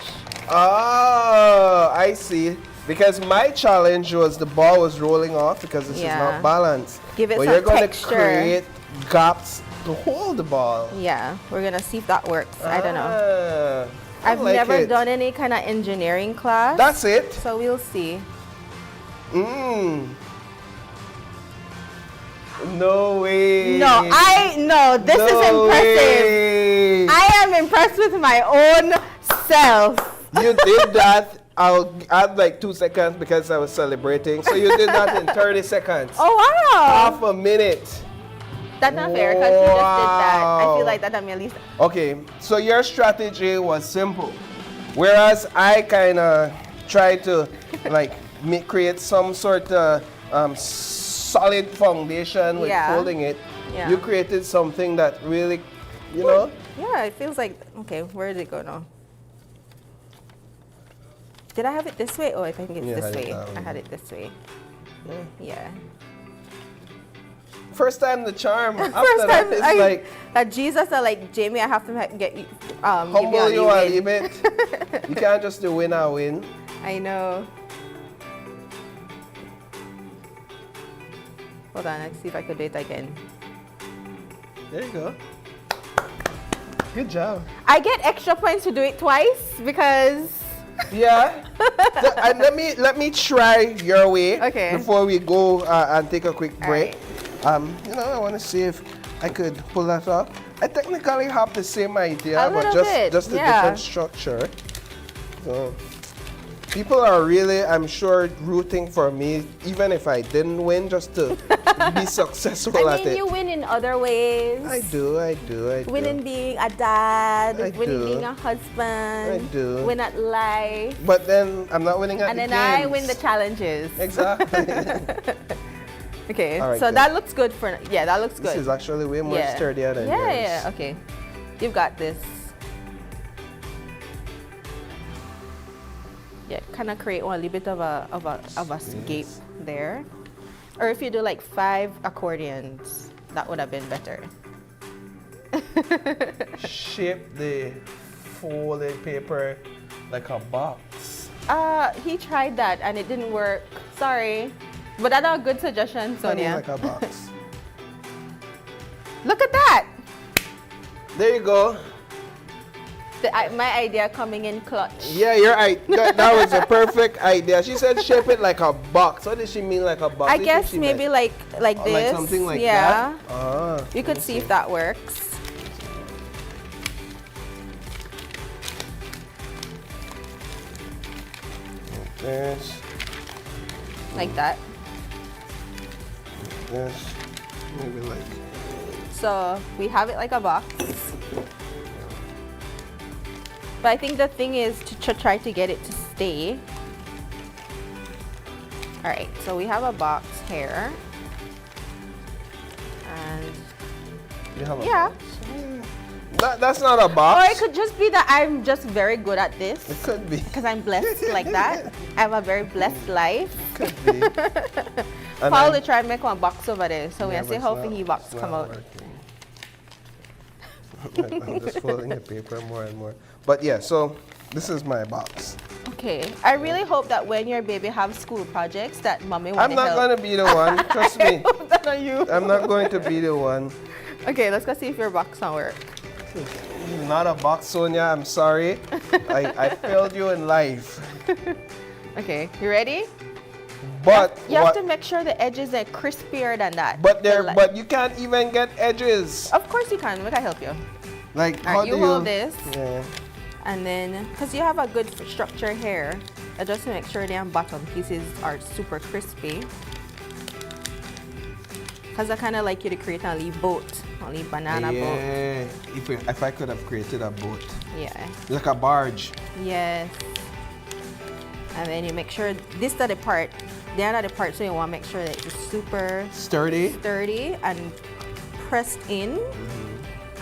Oh, I see. Because my challenge was the ball was rolling off because this is not balanced.
Give it
but
some
you're going
texture.
to create gaps to hold the ball.
Yeah, we're gonna see if that works. I don't know.
I
I've
like
never
it.
done any kind of engineering class.
That's it.
So we'll see.
No way.
No, this is impressive.
Way.
I am impressed with my own self.
You did that. I'll add like 2 seconds because I was celebrating. So you did that in 30 seconds.
Oh, wow.
Half a minute.
That's not fair because you just did that. I feel like that I'm at least.
Okay, so your strategy was simple. Whereas I kind of tried to like create some sort of solid foundation with folding it.
Yeah.
You created something that really, you know?
Yeah, it feels like, okay, where did it go now? Did I have it this way? Oh, I think it's this way. I had it this way. Yeah.
First time the charm.
First
After that,
time
it's like
that Jesus are like, Jamie, I have to get you,
humble you a little bit. You can't just do win or win.
I know. Hold on, let's see if I could do it again.
There you go. Good job.
I get extra points to do it twice because.
Yeah. And let me try your way.
Okay.
Before we go and take a quick break. You know, I want to see if I could pull that off. I technically have the same idea, but just a different structure. So people are really, I'm sure, rooting for me, even if I didn't win, just to be successful at it.
You win in other ways.
I do.
Win in being a dad, win in
do.
being a husband,
I do.
win at life.
But then I'm not winning at
and
the
then I
games.
win the challenges.
Exactly.
Okay,
All right,
so
then.
that looks good for, that looks good.
This is actually way more sturdier than yours.
Yeah, okay. You've got this. Yeah, kind of create one little bit of a scape there. Or if you do like 5 accordions, that would have been better.
Shape the folded paper like a box.
He tried that and it didn't work. Sorry. But that's a good suggestion, Sonia.
Like a box.
Look at that!
There you go.
My idea coming in clutch.
Yeah, you're right. That was a perfect idea. She said shape it like a box. What does she mean like a box?
I guess maybe like this.
Like something like
that.
Ah,
you could see if that works.
This.
Like that.
This. Maybe like.
So we have it like a box. But I think the thing is to try to get it to stay. All right, so we have a box here. And
You have a
box?
That's not a box.
Or it could just be that I'm just very good at this.
It could be.
Because I'm blessed like that. I have a very blessed life.
Could be.
Paul will try and make one box over there. So we see how he box come out.
I'm just folding the paper more and more. But yeah, so this is my box.
Okay. I really hope that when your baby have school projects that mommy will help.
I'm not going to be the one. Trust me.
That's not you.
I'm not going to be the one.
Okay, let's go see if your box will work.
Not a box, Sonia. I'm sorry. I failed you in life.
Okay, you ready?
But
you have to make sure the edges are crispier than that.
But you can't even get edges.
Of course you can. We can help you.
Like
All right, you hold this.
Yeah.
And then, because you have a good structure here, just to make sure the bottom pieces are super crispy. Because I kind of like you to create a little boat, a little banana boat.
Yeah, if I could have created a boat.
Yeah.
Like a barge.
Yes. And then you make sure this is the part, the other part, so you want to make sure that it's super
sturdy
and pressed in.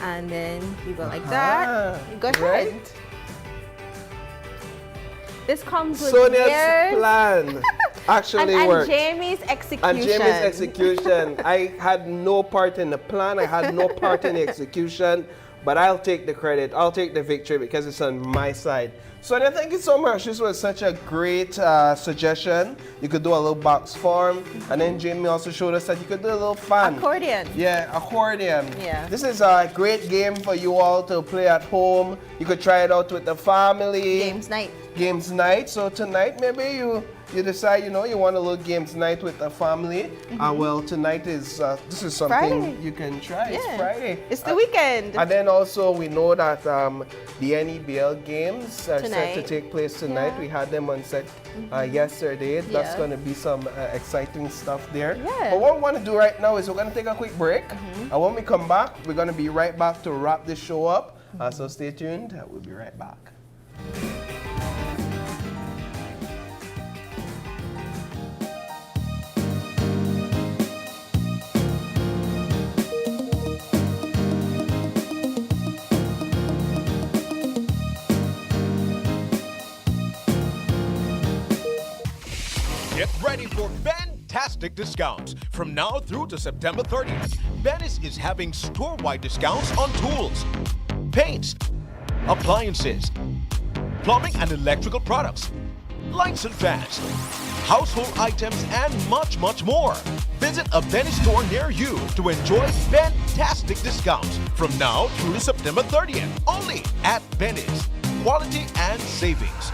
And then you go like that. You go ahead.
Right?
This comes with
Sonia's plan actually worked.
And Jamie's execution.
And Jamie's execution. I had no part in the plan. I had no part in the execution. But I'll take the credit. I'll take the victory because it's on my side. Sonia, thank you so much. This was such a great suggestion. You could do a little box form. And then Jamie also showed us that you could do a little fan.
Accordion.
Yeah, accordion.
Yeah.
This is a great game for you all to play at home. You could try it out with the family.
Games night.
Games night. So tonight, maybe you decide, you know, you want a little games night with the family, well, tonight is, this is something
Friday.
you can try.
Yeah.
It's Friday.
It's the weekend.
And then also we know that the NEBL games are set to
Tonight.
take place tonight.
Yeah.
We had them on set yesterday. That's
Yeah.
going to be some exciting stuff there.
Yeah.
But what we want to do right now is we're going to take a quick break. And when we come back, we're going to be right back to wrap this show up. So stay tuned. We'll be right back.
Get ready for fantastic discounts from now through to September 30th. Venice is having store-wide discounts on tools, paints, appliances, plumbing and electrical products, lights and fans, household items, and much, much more. Visit a Venice store near you to enjoy fantastic discounts from now through to September 30th. Only at Venice. Quality and savings.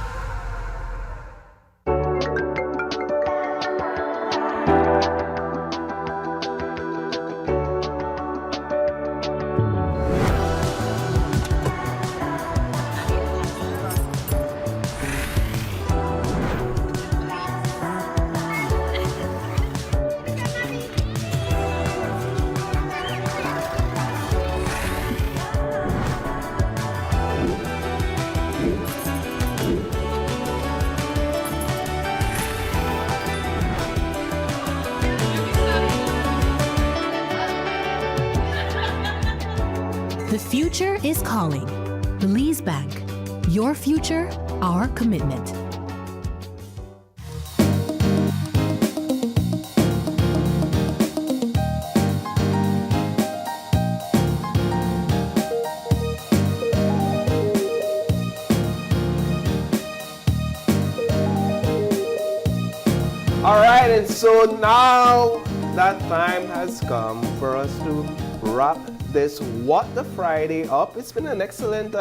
The future is calling. Belize Bank. Your future, our commitment.
All right, and so now that time has come for us to wrap this What the Friday up. It's been an excellent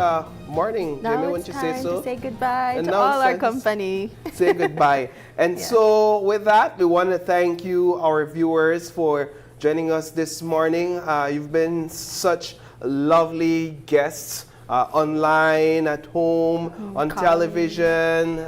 morning,
Now
Jamie,
it's
wouldn't you say
time
so?
to say goodbye
And
to
now
all
it's
our
time to
company.
Say goodbye. And so with that, we want to thank you, our viewers, for joining us this morning. You've been such lovely guests online, at home, on television.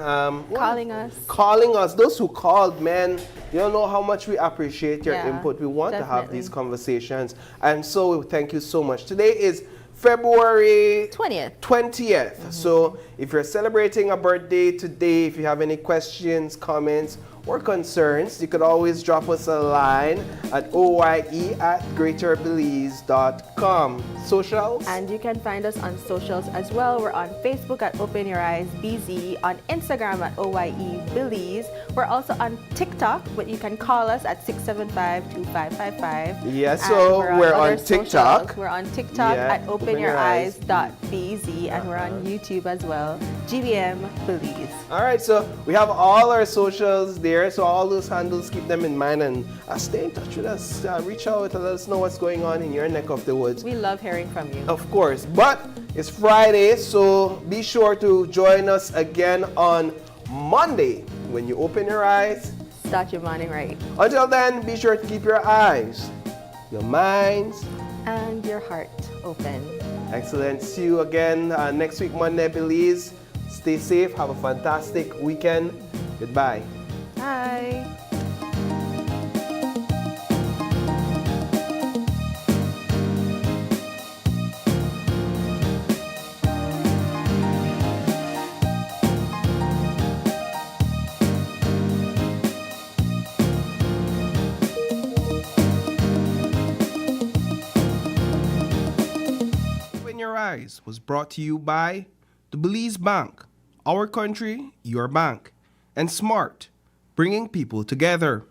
Calling us. Those who called, man, you don't know how much we appreciate your input. We want to have these conversations. And so we thank you so much. Today is February 20th. So if you're celebrating a birthday today, if you have any questions, comments, or concerns, you could always drop us a line at oye@greaterbelize.com. Socials?
And you can find us on socials as well. We're on Facebook at Open Your Eyes BZ, on Instagram at OYE Belize. We're also on TikTok, but you can call us at 675-2555.
Yes, so we're on TikTok.
Socials. We're on TikTok at openyoureyes.bz, and we're on YouTube as well, GBM Belize.
All right, so we have all our socials there. So all those handles, keep them in mind and stay in touch with us. Reach out and let us know what's going on in your neck of the woods.
We love hearing from you.
Of course. But it's Friday, so be sure to join us again on Monday when you open your eyes.
Start your morning right.
Until then, be sure to keep your eyes, your minds,
and your heart open.
Excellent. See you again next week, Monday, Belize. Stay safe. Have a fantastic weekend. Goodbye.
Bye.
Open Your Eyes was brought to you by the Belize Bank, our country, your bank, and Smart, bringing people together.